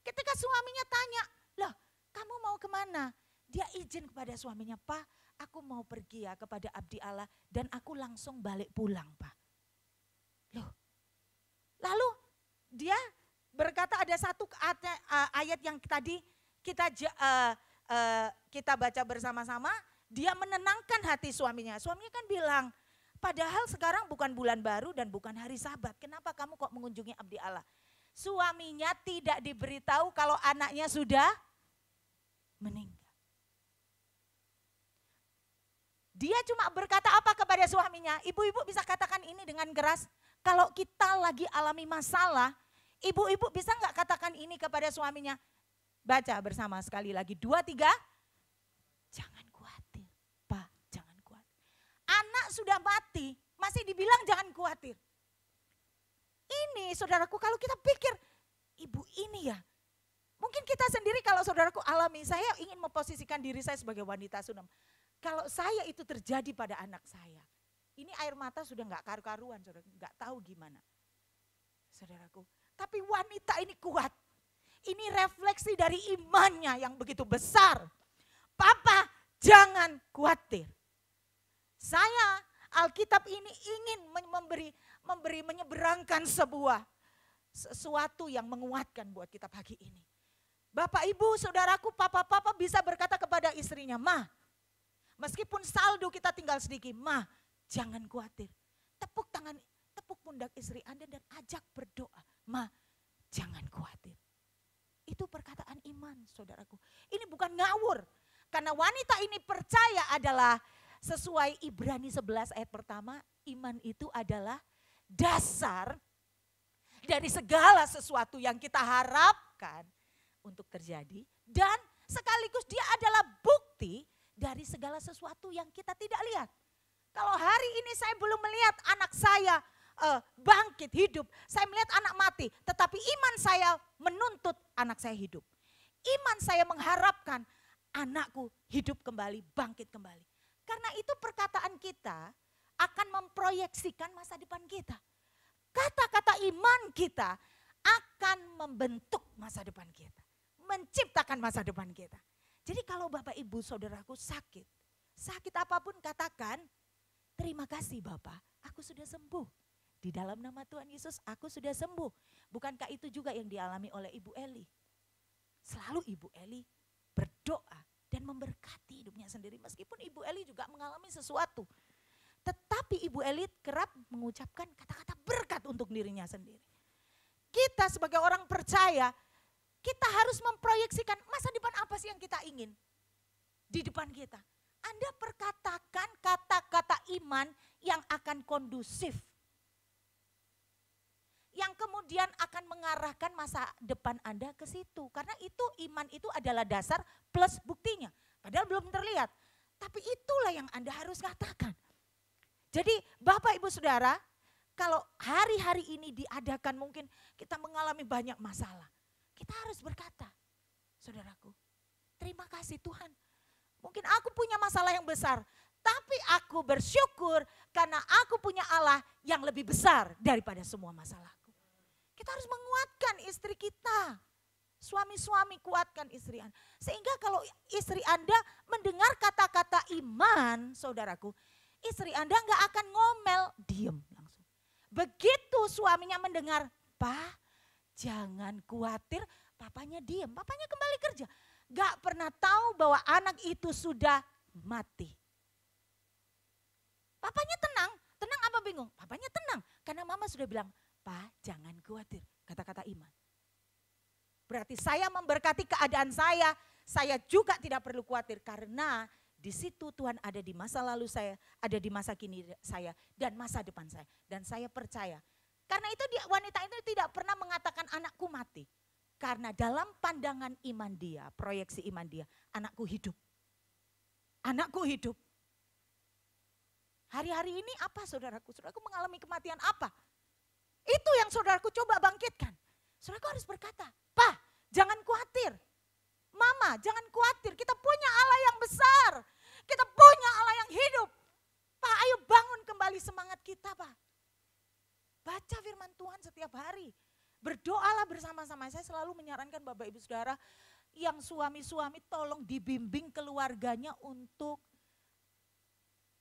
Ketika suaminya tanya, loh kamu mau kemana? Dia izin kepada suaminya, Pak aku mau pergi ya kepada abdi Allah dan aku langsung balik pulang Pak. Loh, lalu dia berkata ada satu ayat yang tadi kita baca bersama-sama, dia menenangkan hati suaminya. Suaminya kan bilang, padahal sekarang bukan bulan baru dan bukan hari Sabat. Kenapa kamu kok mengunjungi abdi Allah? Suaminya tidak diberitahu kalau anaknya sudah meninggal. Dia cuma berkata apa kepada suaminya? Ibu-ibu bisa katakan ini dengan keras. Kalau kita lagi alami masalah, ibu-ibu bisa nggak katakan ini kepada suaminya? Baca bersama sekali lagi. 2, 3. Jangan khawatir, Pak, jangan khawatir. Anak sudah mati, masih dibilang jangan khawatir. Ini saudaraku kalau kita pikir, ibu ini ya. Mungkin kita sendiri kalau saudaraku alami, saya ingin memposisikan diri saya sebagai wanita Sunem. Kalau saya itu terjadi pada anak saya, ini air mata sudah nggak karu-karuan, saudara, nggak tahu gimana, saudaraku. Tapi wanita ini kuat, ini refleksi dari imannya yang begitu besar. Papa, jangan khawatir. Saya Alkitab ini ingin menyeberangkan sesuatu yang menguatkan buat kita pagi ini. Bapak, ibu, saudaraku, papa bisa berkata kepada istrinya, Ma, meskipun saldo kita tinggal sedikit, Ma, jangan khawatir. Tepuk pundak istri Anda dan ajak berdoa. Ma, jangan khawatir. Itu perkataan iman, saudaraku. Ini bukan ngawur. Karena wanita ini percaya adalah sesuai Ibrani 11 ayat pertama, iman itu adalah dasar dari segala sesuatu yang kita harapkan untuk terjadi. Dan sekaligus dia adalah bukti dari segala sesuatu yang kita tidak lihat. Kalau hari ini saya belum melihat anak saya bangkit hidup, saya melihat anak mati, tetapi iman saya menuntut anak saya hidup. Iman saya mengharapkan anakku hidup kembali, bangkit kembali. Karena itu perkataan kita akan memproyeksikan masa depan kita. Kata-kata iman kita akan membentuk masa depan kita, menciptakan masa depan kita. Jadi kalau Bapak Ibu Saudaraku sakit apapun katakan, terima kasih Bapak, aku sudah sembuh. Di dalam nama Tuhan Yesus aku sudah sembuh. Bukankah itu juga yang dialami oleh Ibu Eli? Selalu Ibu Eli berdoa dan memberkati hidupnya sendiri. Meskipun Ibu Eli juga mengalami sesuatu. Tetapi Ibu Eli kerap mengucapkan kata-kata berkat untuk dirinya sendiri. Kita sebagai orang percaya, kita harus memproyeksikan masa depan apa sih yang kita ingin di depan kita. Anda perkatakan kata-kata iman yang akan kondusif. Yang kemudian akan mengarahkan masa depan Anda ke situ. Karena itu iman itu adalah dasar plus buktinya. Padahal belum terlihat. Tapi itulah yang Anda harus katakan. Jadi Bapak Ibu Saudara, kalau hari-hari ini diadakan mungkin kita mengalami banyak masalah. Kita harus berkata, saudaraku, terima kasih Tuhan. Mungkin aku punya masalah yang besar, tapi aku bersyukur karena aku punya Allah yang lebih besar daripada semua masalahku. Kita harus menguatkan istri kita. Suami-suami kuatkan istri Anda. Sehingga kalau istri Anda mendengar kata-kata iman, saudaraku, istri Anda nggak akan ngomel, diem langsung. Begitu suaminya mendengar, "Pak, jangan khawatir," papanya diem, papanya kembali kerja. Gak pernah tahu bahwa anak itu sudah mati. Papanya tenang, tenang apa bingung? Papanya tenang, karena mama sudah bilang, "Pak, jangan khawatir," kata-kata iman. Berarti saya memberkati keadaan saya juga tidak perlu khawatir karena di situ Tuhan ada di masa lalu saya, ada di masa kini saya, dan masa depan saya. Dan saya percaya, karena itu wanita itu tidak pernah mengatakan anakku mati. Karena dalam pandangan iman dia, proyeksi iman dia, anakku hidup. Anakku hidup. Hari-hari ini apa saudaraku? Saudaraku mengalami kematian apa? Itu yang saudaraku coba bangkitkan. Saudaraku harus berkata, "Pak, jangan khawatir. Mama, jangan khawatir. Kita punya Allah yang besar. Kita punya Allah yang hidup. Pak, ayo bangun kembali semangat kita, Pak." Baca firman Tuhan setiap hari. Berdoalah bersama-sama. Saya selalu menyarankan Bapak Ibu Saudara yang suami-suami tolong dibimbing keluarganya untuk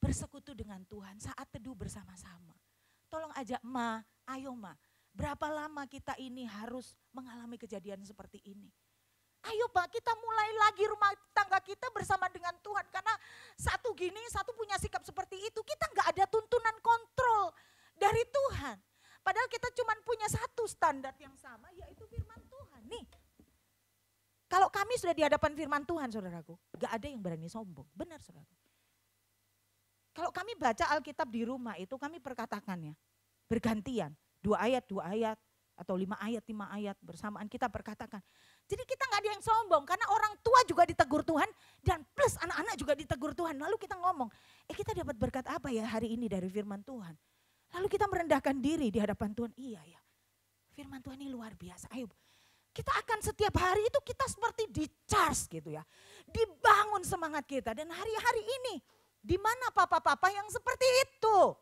bersekutu dengan Tuhan saat teduh bersama-sama. Tolong ajak, "Ma, ayo Ma, berapa lama kita ini harus mengalami kejadian seperti ini? Ayo Pak, kita mulai lagi rumah tangga kita bersama dengan Tuhan." Karena satu gini, satu punya sikap seperti itu, kita nggak ada tuntunan kontrol dari Tuhan. Padahal kita cuma punya satu standar yang sama, yaitu firman Tuhan. Nih, kalau kami sudah di hadapan firman Tuhan, saudaraku, gak ada yang berani sombong. Benar, saudaraku. Kalau kami baca Alkitab di rumah itu kami perkatakannya bergantian. 2 ayat, atau 5 ayat bersamaan kita perkatakan. Jadi kita gak ada yang sombong karena orang tua juga ditegur Tuhan dan plus anak-anak juga ditegur Tuhan. Lalu kita ngomong, kita dapat berkat apa ya hari ini dari firman Tuhan? Lalu kita merendahkan diri di hadapan Tuhan. Iya ya, firman Tuhan ini luar biasa. Ayo, kita akan setiap hari itu kita seperti di-charge gitu ya. Dibangun semangat kita. Dan hari-hari ini, di mana papa-papa yang seperti itu?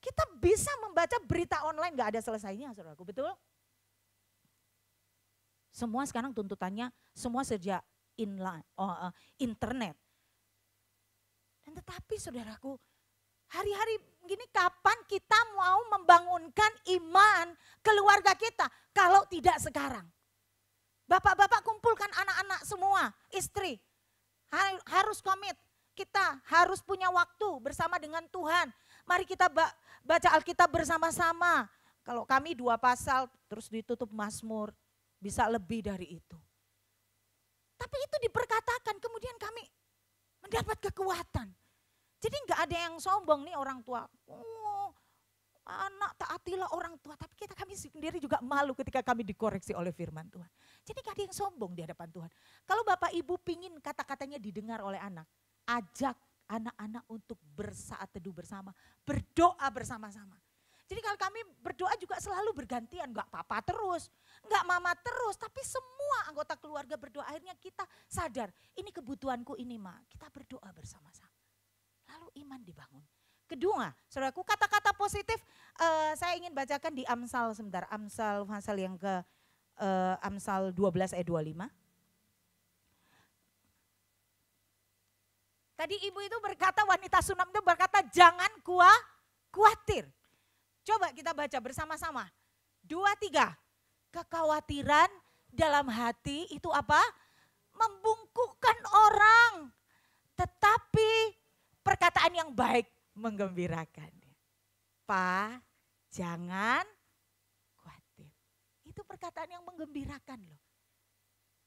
Kita bisa membaca berita online gak ada selesainya, saudaraku, betul? Semua sekarang tuntutannya, semua sejak internet. Dan tetapi saudaraku, hari-hari gini kapan kita mau membangunkan iman keluarga kita kalau tidak sekarang? Bapak-bapak kumpulkan anak-anak semua, istri. Harus komit, kita harus punya waktu bersama dengan Tuhan. Mari kita baca Alkitab bersama-sama. Kalau kami 2 pasal terus ditutup Mazmur, bisa lebih dari itu. Tapi itu diperkatakan kemudian kami mendapat kekuatan. Jadi nggak ada yang sombong nih orang tua. Oh, anak taatilah orang tua. Tapi kami sendiri juga malu ketika kami dikoreksi oleh firman Tuhan. Jadi nggak ada yang sombong di hadapan Tuhan. Kalau Bapak Ibu pingin kata-katanya didengar oleh anak, ajak anak-anak untuk bersaat teduh bersama, berdoa bersama-sama. Jadi kalau kami berdoa juga selalu bergantian, nggak papa terus, nggak mama terus, tapi semua anggota keluarga berdoa. Akhirnya kita sadar, ini kebutuhanku ini Ma, kita berdoa bersama-sama. Lalu iman dibangun. Kedua, saudaraku, kata-kata positif saya ingin bacakan di Amsal sebentar. Amsal pasal yang ke Amsal 12 ayat 25. Tadi ibu itu berkata, wanita Sunam itu berkata jangan khawatir. Coba kita baca bersama-sama. 2, 3. Kekhawatiran dalam hati itu apa? Membungkukkan orang. Tetapi perkataan yang baik menggembirakan. Pa, jangan khawatir. Itu perkataan yang menggembirakan loh.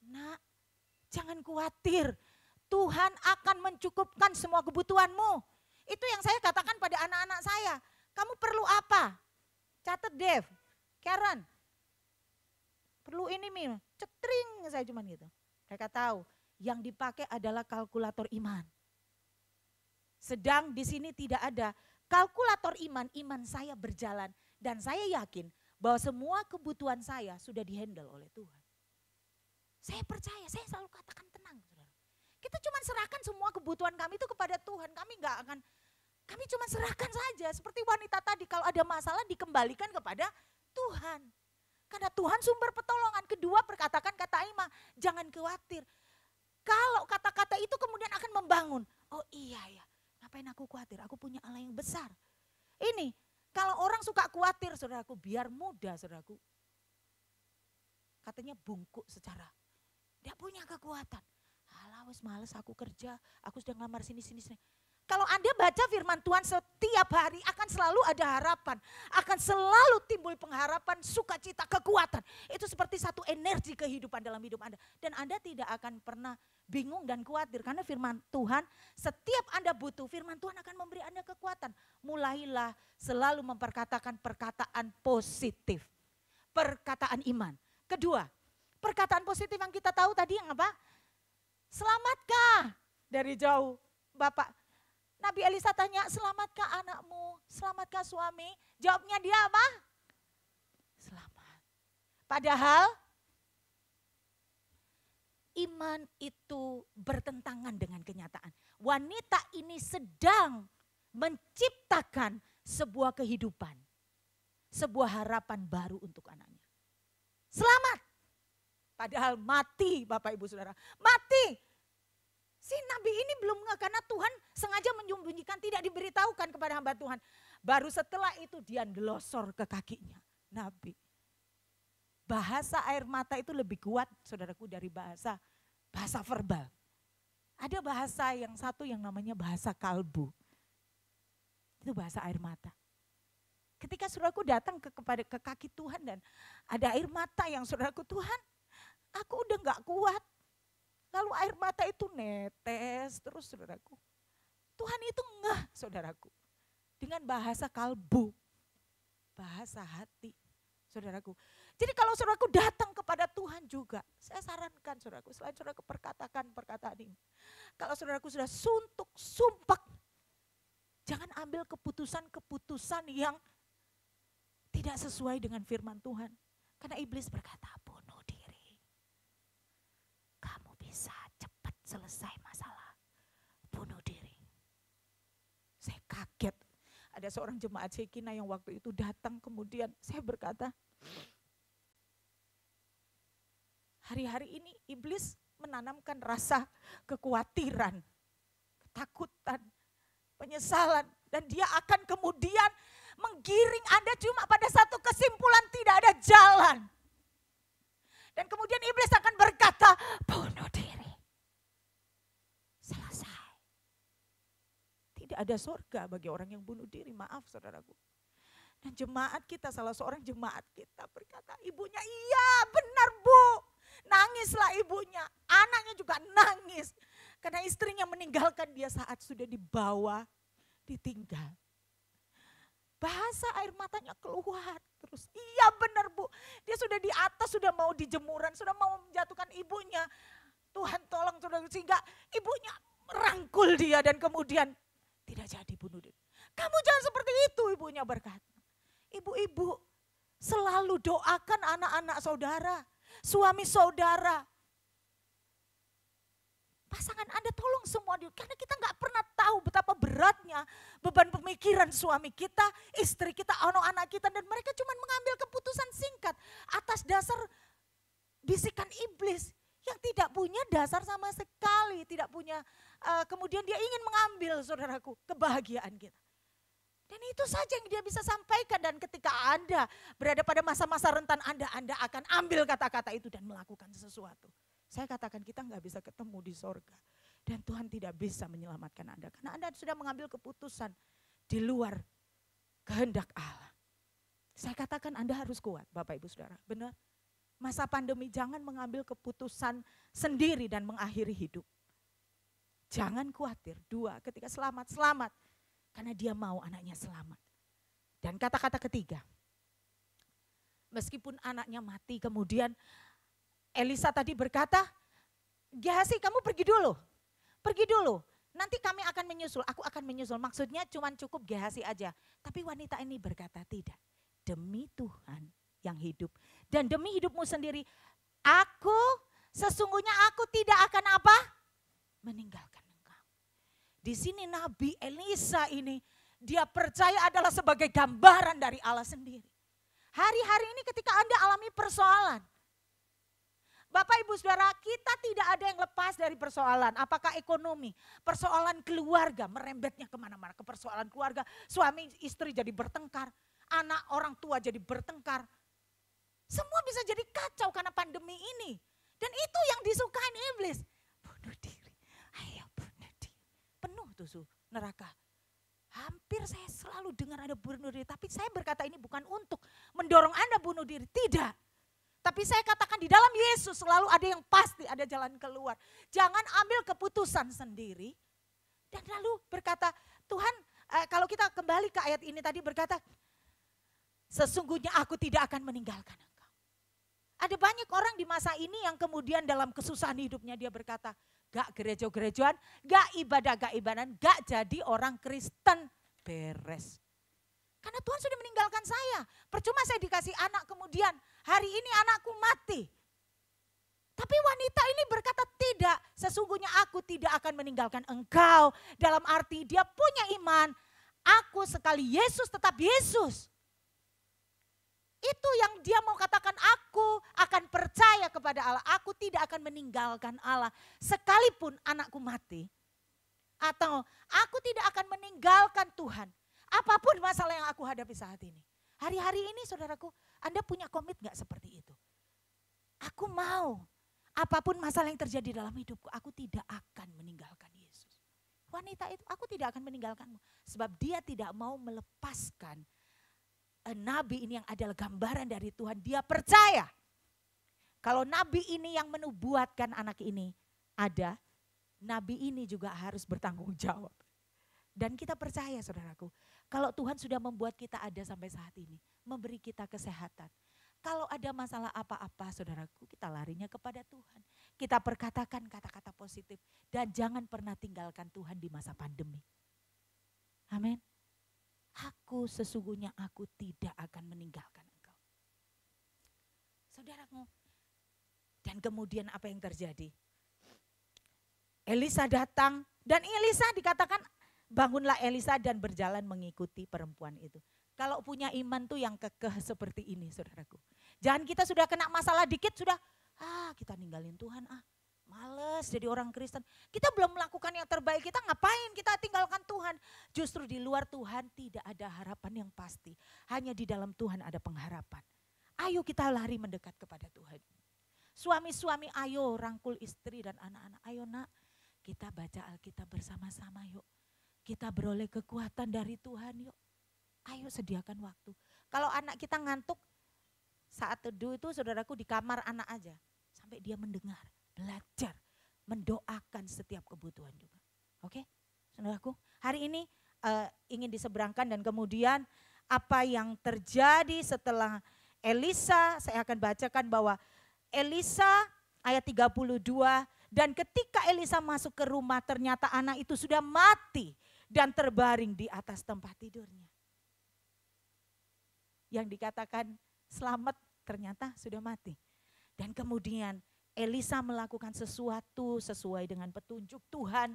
Nak, jangan khawatir. Tuhan akan mencukupkan semua kebutuhanmu. Itu yang saya katakan pada anak-anak saya. Kamu perlu apa? Catat Dev, Karen. Perlu ini Mil, cetring saya cuman gitu. Mereka tahu yang dipakai adalah kalkulator iman. Sedang di sini tidak ada kalkulator iman, iman saya berjalan. Dan saya yakin bahwa semua kebutuhan saya sudah dihandle oleh Tuhan. Saya percaya, saya selalu katakan tenang, saudara. Kita cuma serahkan semua kebutuhan kami itu kepada Tuhan. Kami cuma serahkan saja. Seperti wanita tadi, kalau ada masalah dikembalikan kepada Tuhan. Karena Tuhan sumber pertolongan. Kedua, perkatakan kata iman, jangan khawatir. Kalau kata-kata itu kemudian akan membangun. Oh iya ya, ngapain aku khawatir? Aku punya Allah yang besar. Ini, kalau orang suka khawatir, saudaraku, biar mudah, saudaraku. Katanya bungkuk secara, tidak punya kekuatan. Alah wes males aku kerja, aku sudah ngelamar sini. Kalau Anda baca firman Tuhan setiap hari akan selalu ada harapan. Akan selalu timbul pengharapan, sukacita, kekuatan. Itu seperti satu energi kehidupan dalam hidup Anda. Dan Anda tidak akan pernah bingung dan khawatir. Karena firman Tuhan, setiap Anda butuh, firman Tuhan akan memberi Anda kekuatan. Mulailah selalu memperkatakan perkataan positif. Perkataan iman. Kedua, perkataan positif yang kita tahu tadi yang apa? Selamatkah? Dari jauh, Bapak. Nabi Elisa tanya, selamatkah anakmu? Selamatkah suami? Jawabnya dia apa? Selamat. Padahal iman itu bertentangan dengan kenyataan. Wanita ini sedang menciptakan sebuah kehidupan. Sebuah harapan baru untuk anaknya. Selamat. Padahal mati Bapak Ibu Saudara. Mati. Si nabi ini belum karena Tuhan sengaja menyembunyikan, tidak diberitahukan kepada hamba Tuhan. Baru setelah itu dia ngelosor ke kakinya nabi. Bahasa air mata itu lebih kuat saudaraku dari bahasa verbal. Ada bahasa yang satu yang namanya bahasa kalbu. Itu bahasa air mata. Ketika saudaraku datang ke kaki Tuhan dan ada air mata yang saudaraku, Tuhan aku udah gak kuat. Lalu air mata itu netes terus saudaraku. Tuhan itu ngeh saudaraku. Dengan bahasa kalbu. Bahasa hati saudaraku. Jadi kalau saudaraku datang kepada Tuhan juga. Saya sarankan saudaraku, selain saudaraku perkatakan perkataan ini. Kalau saudaraku sudah suntuk, sumpek. Jangan ambil keputusan-keputusan yang tidak sesuai dengan firman Tuhan. Karena iblis berkata, bunuh diri. Kamu bisa cepat selesai masalah. Bunuh diri. Saya kaget. Ada seorang jemaat Shekinah yang waktu itu datang, kemudian saya berkata, hari-hari ini iblis menanamkan rasa kekhawatiran, ketakutan, penyesalan. Dan dia akan kemudian menggiring Anda cuma pada satu kesimpulan, tidak ada jalan. Dan kemudian iblis akan berkata, bunuh diri. Selesai. Tidak ada surga bagi orang yang bunuh diri, maaf saudaraku. Dan jemaat kita, salah seorang jemaat kita berkata, ibunya iya benar Bu. Nangislah ibunya, anaknya juga nangis. Karena istrinya meninggalkan dia saat sudah dibawa, ditinggal. Bahasa air matanya keluar terus. Iya benar Bu, dia sudah di atas, sudah mau di jemuran, sudah mau menjatuhkan ibunya. Tuhan tolong saudara, sehingga ibunya merangkul dia dan kemudian tidak jadi bunuh diri. Kamu jangan seperti itu, ibunya berkata. Ibu-ibu selalu doakan anak-anak saudara, suami saudara. Pasangan Anda tolong semua, karena kita nggak pernah tahu betapa beratnya beban pemikiran suami kita, istri kita, anak-anak kita, dan mereka cuma mengambil keputusan singkat atas dasar bisikan iblis yang tidak punya dasar sama sekali, tidak punya. Kemudian dia ingin mengambil saudaraku kebahagiaan kita. Dan itu saja yang dia bisa sampaikan, dan ketika Anda berada pada masa-masa rentan Anda akan ambil kata-kata itu dan melakukan sesuatu. Saya katakan kita nggak bisa ketemu di sorga. Dan Tuhan tidak bisa menyelamatkan Anda. Karena Anda sudah mengambil keputusan di luar kehendak Allah. Saya katakan Anda harus kuat Bapak Ibu Saudara. Benar? Masa pandemi jangan mengambil keputusan sendiri dan mengakhiri hidup. Jangan khawatir. Dua, ketika selamat. Karena dia mau anaknya selamat. Dan kata-kata ketiga. Meskipun anaknya mati kemudian Elisa tadi berkata, Gehazi kamu pergi dulu. nanti kami akan menyusul, aku akan menyusul. Maksudnya cuma cukup Gehazi aja. Tapi wanita ini berkata tidak, demi Tuhan yang hidup dan demi hidupmu sendiri, sesungguhnya aku tidak akan apa? Meninggalkan engkau. Di sini Nabi Elisa ini, dia percaya adalah sebagai gambaran dari Allah sendiri. Hari-hari ini ketika Anda alami persoalan, Bapak Ibu Saudara, kita tidak ada yang lepas dari persoalan. Apakah ekonomi, persoalan keluarga, merembetnya kemana-mana. Ke persoalan keluarga, suami istri jadi bertengkar, anak orang tua jadi bertengkar. Semua bisa jadi kacau karena pandemi ini. Dan itu yang disukai iblis. Bunuh diri, ayo bunuh diri. Penuh tuh neraka. Hampir saya selalu dengar ada bunuh diri. Tapi saya berkata ini bukan untuk mendorong Anda bunuh diri, tidak. Tapi saya katakan di dalam Yesus selalu ada yang pasti, ada jalan keluar. Jangan ambil keputusan sendiri. Dan lalu berkata, Tuhan kalau kita kembali ke ayat ini tadi berkata, sesungguhnya aku tidak akan meninggalkan engkau. Ada banyak orang di masa ini yang kemudian dalam kesusahan hidupnya dia berkata, gak gereja-gerejaan, gak ibadah-ibadan, gak jadi orang Kristen, beres. Karena Tuhan sudah meninggalkan saya. Percuma saya dikasih anak kemudian hari ini anakku mati. Tapi wanita ini berkata tidak, sesungguhnya aku tidak akan meninggalkan engkau. Dalam arti dia punya iman, aku sekali Yesus tetap Yesus. Itu yang dia mau katakan, aku akan percaya kepada Allah. Aku tidak akan meninggalkan Allah sekalipun anakku mati. Atau aku tidak akan meninggalkan Tuhan. Apapun masalah yang aku hadapi saat ini. Hari-hari ini saudaraku, Anda punya komit gak seperti itu? Aku mau, apapun masalah yang terjadi dalam hidupku, aku tidak akan meninggalkan Yesus. Wanita itu, aku tidak akan meninggalkanmu. Sebab dia tidak mau melepaskan nabi ini yang adalah gambaran dari Tuhan. Dia percaya kalau nabi ini yang menubuatkan anak ini ada, nabi ini juga harus bertanggung jawab. Dan kita percaya saudaraku, kalau Tuhan sudah membuat kita ada sampai saat ini, memberi kita kesehatan. Kalau ada masalah apa-apa saudaraku, kita larinya kepada Tuhan. Kita perkatakan kata-kata positif dan jangan pernah tinggalkan Tuhan di masa pandemi. Amin. Sesungguhnya aku tidak akan meninggalkan engkau. Saudaraku, dan kemudian apa yang terjadi? Elisa datang dan Elisa dikatakan, bangunlah Elisa dan berjalan mengikuti perempuan itu. Kalau punya iman tuh yang kekeh seperti ini saudaraku. Jangan kita sudah kena masalah dikit sudah, kita ninggalin Tuhan males jadi orang Kristen. Kita belum melakukan yang terbaik, kita ngapain kita tinggalkan Tuhan. Justru di luar Tuhan tidak ada harapan yang pasti. Hanya di dalam Tuhan ada pengharapan. Ayo kita lari mendekat kepada Tuhan. Suami-suami ayo rangkul istri dan anak-anak. Ayo nak, kita baca Alkitab bersama-sama yuk. Kita beroleh kekuatan dari Tuhan yuk. Ayo sediakan waktu. Kalau anak kita ngantuk, saat teduh itu saudaraku di kamar anak aja. Sampai dia mendengar, belajar, mendoakan setiap kebutuhan juga. Oke saudaraku, hari ini ingin diseberangkan dan kemudian apa yang terjadi setelah Elisa, saya akan bacakan bahwa Elisa ayat 32, dan ketika Elisa masuk ke rumah ternyata anak itu sudah mati dan terbaring di atas tempat tidurnya. Yang dikatakan selamat ternyata sudah mati. Dan kemudian Elisa melakukan sesuatu sesuai dengan petunjuk Tuhan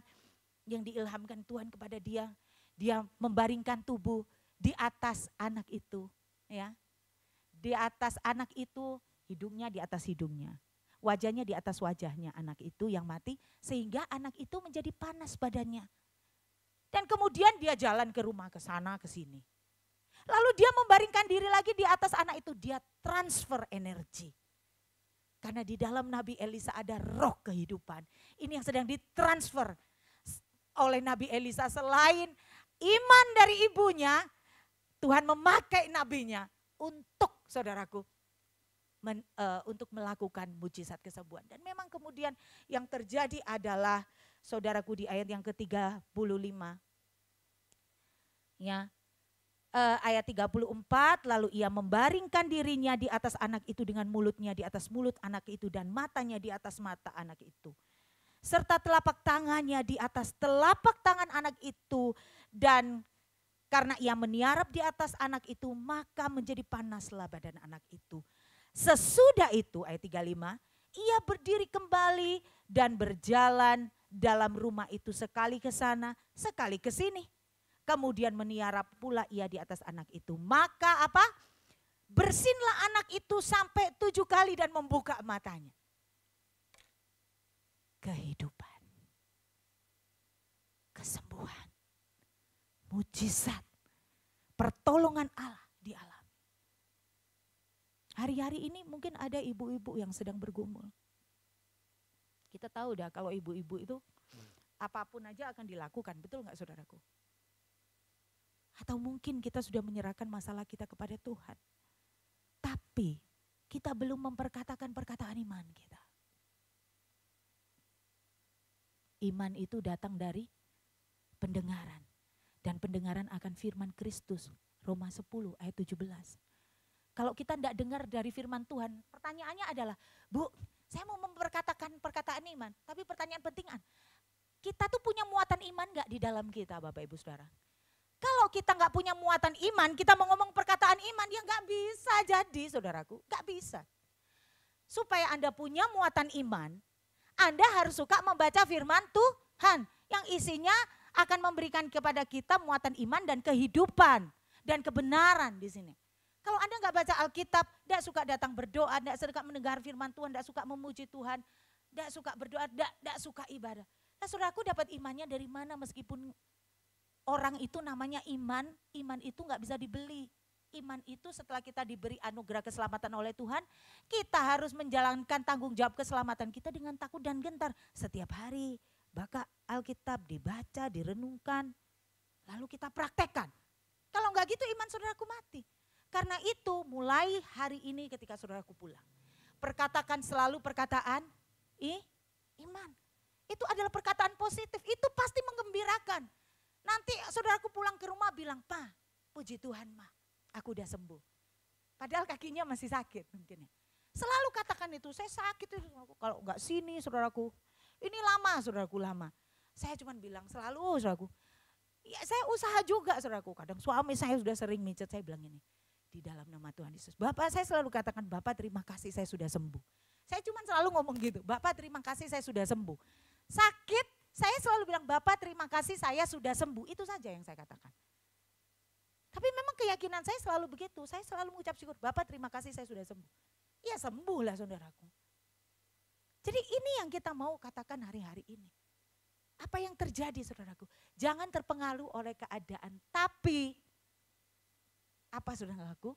yang diilhamkan Tuhan kepada dia. Dia membaringkan tubuh di atas anak itu, ya. Di atas anak itu, hidungnya di atas hidungnya. Wajahnya di atas wajahnya anak itu yang mati, sehingga anak itu menjadi panas badannya. Dan kemudian dia jalan ke rumah, ke sana, ke sini. Lalu dia membaringkan diri lagi di atas anak itu, dia transfer energi. Karena di dalam Nabi Elisa ada roh kehidupan. Ini yang sedang ditransfer oleh Nabi Elisa. Selain iman dari ibunya, Tuhan memakai nabinya untuk saudaraku, untuk melakukan mujizat kesembuhan. Dan memang kemudian yang terjadi adalah saudaraku di ayat yang ke-35. Ya. Ayat 34, lalu ia membaringkan dirinya di atas anak itu dengan mulutnya di atas mulut anak itu dan matanya di atas mata anak itu. serta telapak tangannya di atas telapak tangan anak itu, dan karena ia meniarap di atas anak itu, maka menjadi panaslah badan anak itu. Sesudah itu, ayat 35, ia berdiri kembali dan berjalan dalam rumah itu, sekali ke sana, sekali ke sini. Kemudian meniarap pula ia di atas anak itu. Maka apa? Bersinlah anak itu sampai 7 kali dan membuka matanya. Kehidupan, kesembuhan, mujizat, pertolongan Allah dialami. Hari-hari ini mungkin ada ibu-ibu yang sedang bergumul. Kita tahu dah kalau ibu-ibu itu apapun aja akan dilakukan, betul gak saudaraku? Atau mungkin kita sudah menyerahkan masalah kita kepada Tuhan. Tapi kita belum memperkatakan perkataan iman kita. Iman itu datang dari pendengaran. Dan pendengaran akan firman Kristus. Roma 10 ayat 17. Kalau kita tidak dengar dari firman Tuhan, pertanyaannya adalah, Bu, saya mau memperkatakan perkataan iman. Tapi pertanyaan pentingan, kita tuh punya muatan iman gak di dalam kita, Bapak Ibu Saudara? Kalau kita gak punya muatan iman, kita mau ngomong perkataan iman, ya gak bisa jadi, saudaraku. Gak bisa. Supaya Anda punya muatan iman, Anda harus suka membaca firman Tuhan yang isinya akan memberikan kepada kita muatan iman dan kehidupan dan kebenaran di sini. Kalau Anda nggak baca Alkitab, tidak suka datang berdoa, tidak suka mendengar firman Tuhan, tidak suka memuji Tuhan, tidak suka berdoa, tidak suka ibadah. Nah, saudaraku dapat imannya dari mana meskipun orang itu namanya iman, iman itu nggak bisa dibeli. Iman itu setelah kita diberi anugerah keselamatan oleh Tuhan, kita harus menjalankan tanggung jawab keselamatan kita dengan takut dan gentar. Setiap hari, bahkan Alkitab dibaca, direnungkan, lalu kita praktekkan. Kalau enggak gitu iman saudaraku mati. Karena itu mulai hari ini ketika saudaraku pulang, perkatakan selalu perkataan iman. Itu adalah perkataan positif, itu pasti menggembirakan. Nanti saudaraku pulang ke rumah bilang, "Pa, puji Tuhan Ma, aku udah sembuh." Padahal kakinya masih sakit mungkin ya. Selalu katakan itu, saya sakit itu. Kalau enggak sini saudaraku, ini lama saudaraku lama. Saya cuma bilang selalu saudaraku, ya saya usaha juga saudaraku. Kadang suami saya sudah sering micet, saya bilang ini, di dalam nama Tuhan Yesus. Bapak, saya selalu katakan, Bapak terima kasih saya sudah sembuh. Saya cuma selalu ngomong gitu, Bapak terima kasih saya sudah sembuh. Sakit, saya selalu bilang, Bapak terima kasih saya sudah sembuh. Itu saja yang saya katakan. Tapi memang keyakinan saya selalu begitu. Saya selalu mengucap syukur, Bapak terima kasih saya sudah sembuh. Ya sembuhlah saudaraku. Jadi ini yang kita mau katakan hari-hari ini. Apa yang terjadi saudaraku? Jangan terpengaruh oleh keadaan. Tapi apa saudaraku?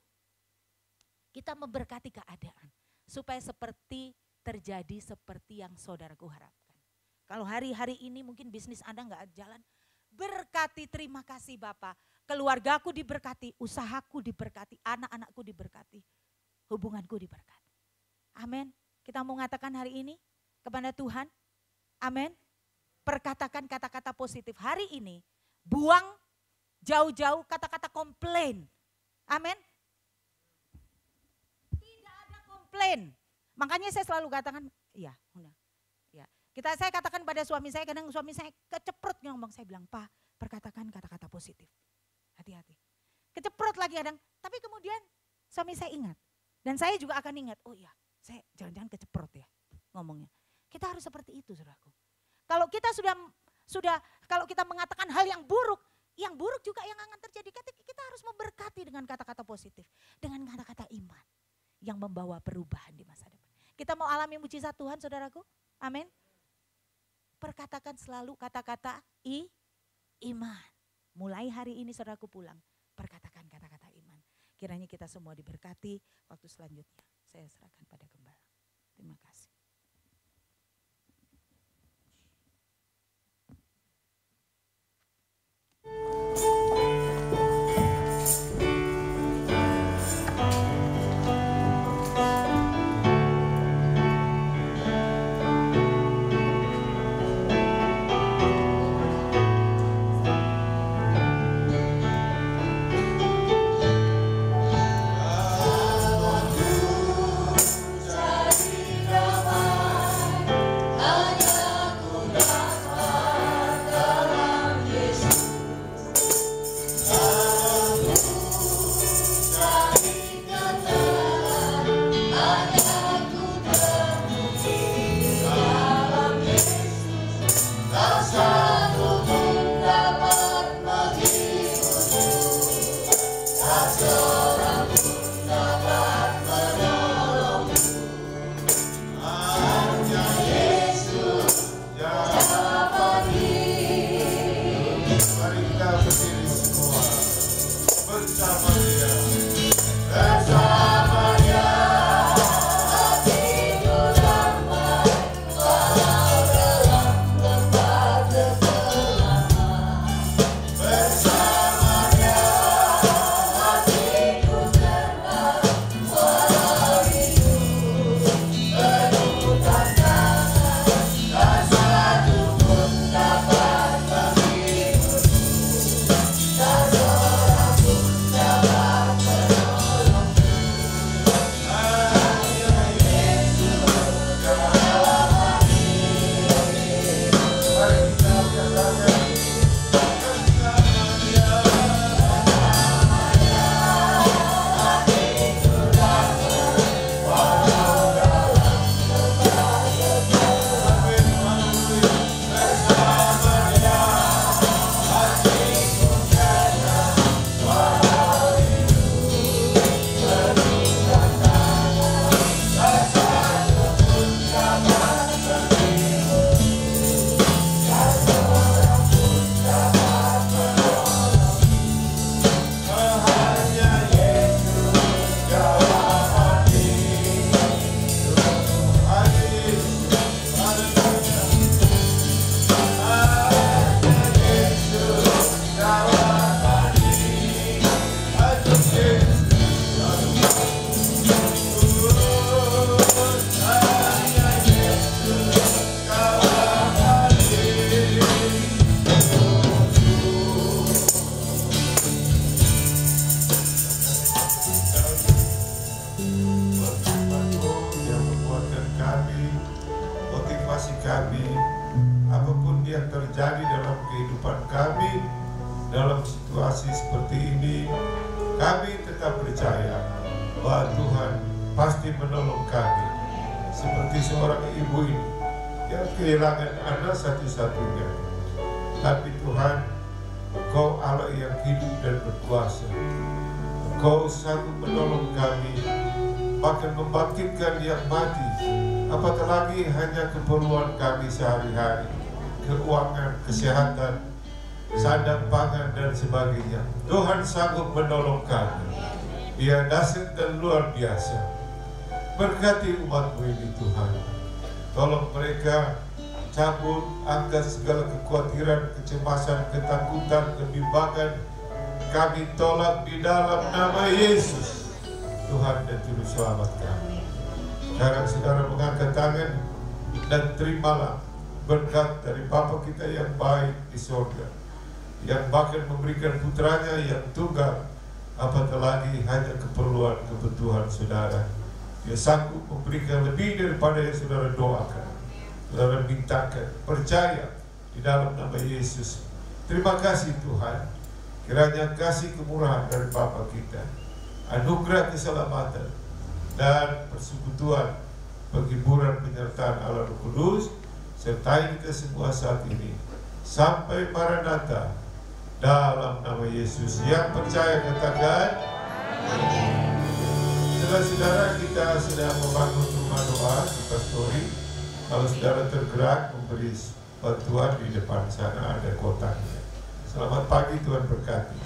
Kita memberkati keadaan. Supaya seperti terjadi seperti yang saudaraku harapkan. Kalau hari-hari ini mungkin bisnis Anda enggak jalan. Berkati, terima kasih Bapak. Keluargaku diberkati, usahaku diberkati, anak-anakku diberkati. Hubunganku diberkati. Amin. Kita mau mengatakan hari ini kepada Tuhan. Amin. Perkatakan kata-kata positif hari ini. Buang jauh-jauh kata-kata komplain. Amin. Tidak ada komplain. Makanya saya selalu katakan, iya, udah. Ya. Saya katakan pada suami saya, kadang suami saya keceprot ngomong, saya bilang, Pak, perkatakan kata-kata positif. Hati-hati. Keceprot lagi kadang, tapi kemudian suami saya ingat. Dan saya juga akan ingat, oh iya, saya jangan-jangan keceprot ya ngomongnya. Kita harus seperti itu, saudaraku. Kalau kita kalau kita mengatakan hal yang buruk juga yang akan terjadi. Kita harus memberkati dengan kata-kata positif, dengan kata-kata iman yang membawa perubahan di masa depan. Kita mau alami mujizat Tuhan, saudaraku. Amin. Perkatakan selalu kata-kata iman. Mulai hari ini saudaraku pulang, perkatakan kata-kata iman. Kiranya kita semua diberkati. Waktu selanjutnya saya serahkan pada gembala. Terima kasih. Jadi situasi kami, apapun yang terjadi dalam kehidupan kami, dalam situasi seperti ini, kami tetap percaya bahwa Tuhan pasti menolong kami. Seperti seorang ibu ini yang kehilangan anak satu-satunya. Tapi Tuhan, Engkau Allah yang hidup dan berkuasa. Engkau sanggup menolong kami, bahkan membangkitkan yang mati. Apatah lagi hanya keperluan kami sehari-hari, keuangan, kesehatan, sandang pangan dan sebagainya. Tuhan sanggup menolong kami. Dia dahsyat dan luar biasa. Berkati umat-Mu ini Tuhan. Tolong mereka cabut, angkat segala kekhawatiran, kecemasan, ketakutan, kebimbangan. Kami tolak di dalam nama Yesus, Tuhan dan Juru Selamat kami. Sekarang saudara mengangkat tangan dan terimalah berkat dari Bapa kita yang baik di surga, yang bahkan memberikan putranya yang tunggal. Apatah lagi hanya keperluan kebutuhan saudara. Dia sanggup memberikan lebih daripada yang saudara doakan, saudara mintakan. Percaya di dalam nama Yesus. Terima kasih Tuhan. Kiranya kasih kemurahan dari Bapa kita, anugerah keselamatan dan persekutuan, penghiburan, penyertaan Allah Roh Kudus sertai kita semua saat ini sampai Maranatha, dalam nama Yesus. Yang percaya katakan amin. Saudara-saudara, kita sedang membangun rumah doa di Pastori. Kalau saudara tergerak memberi bantuan, di depan sana ada kotaknya. Selamat pagi, Tuhan berkati.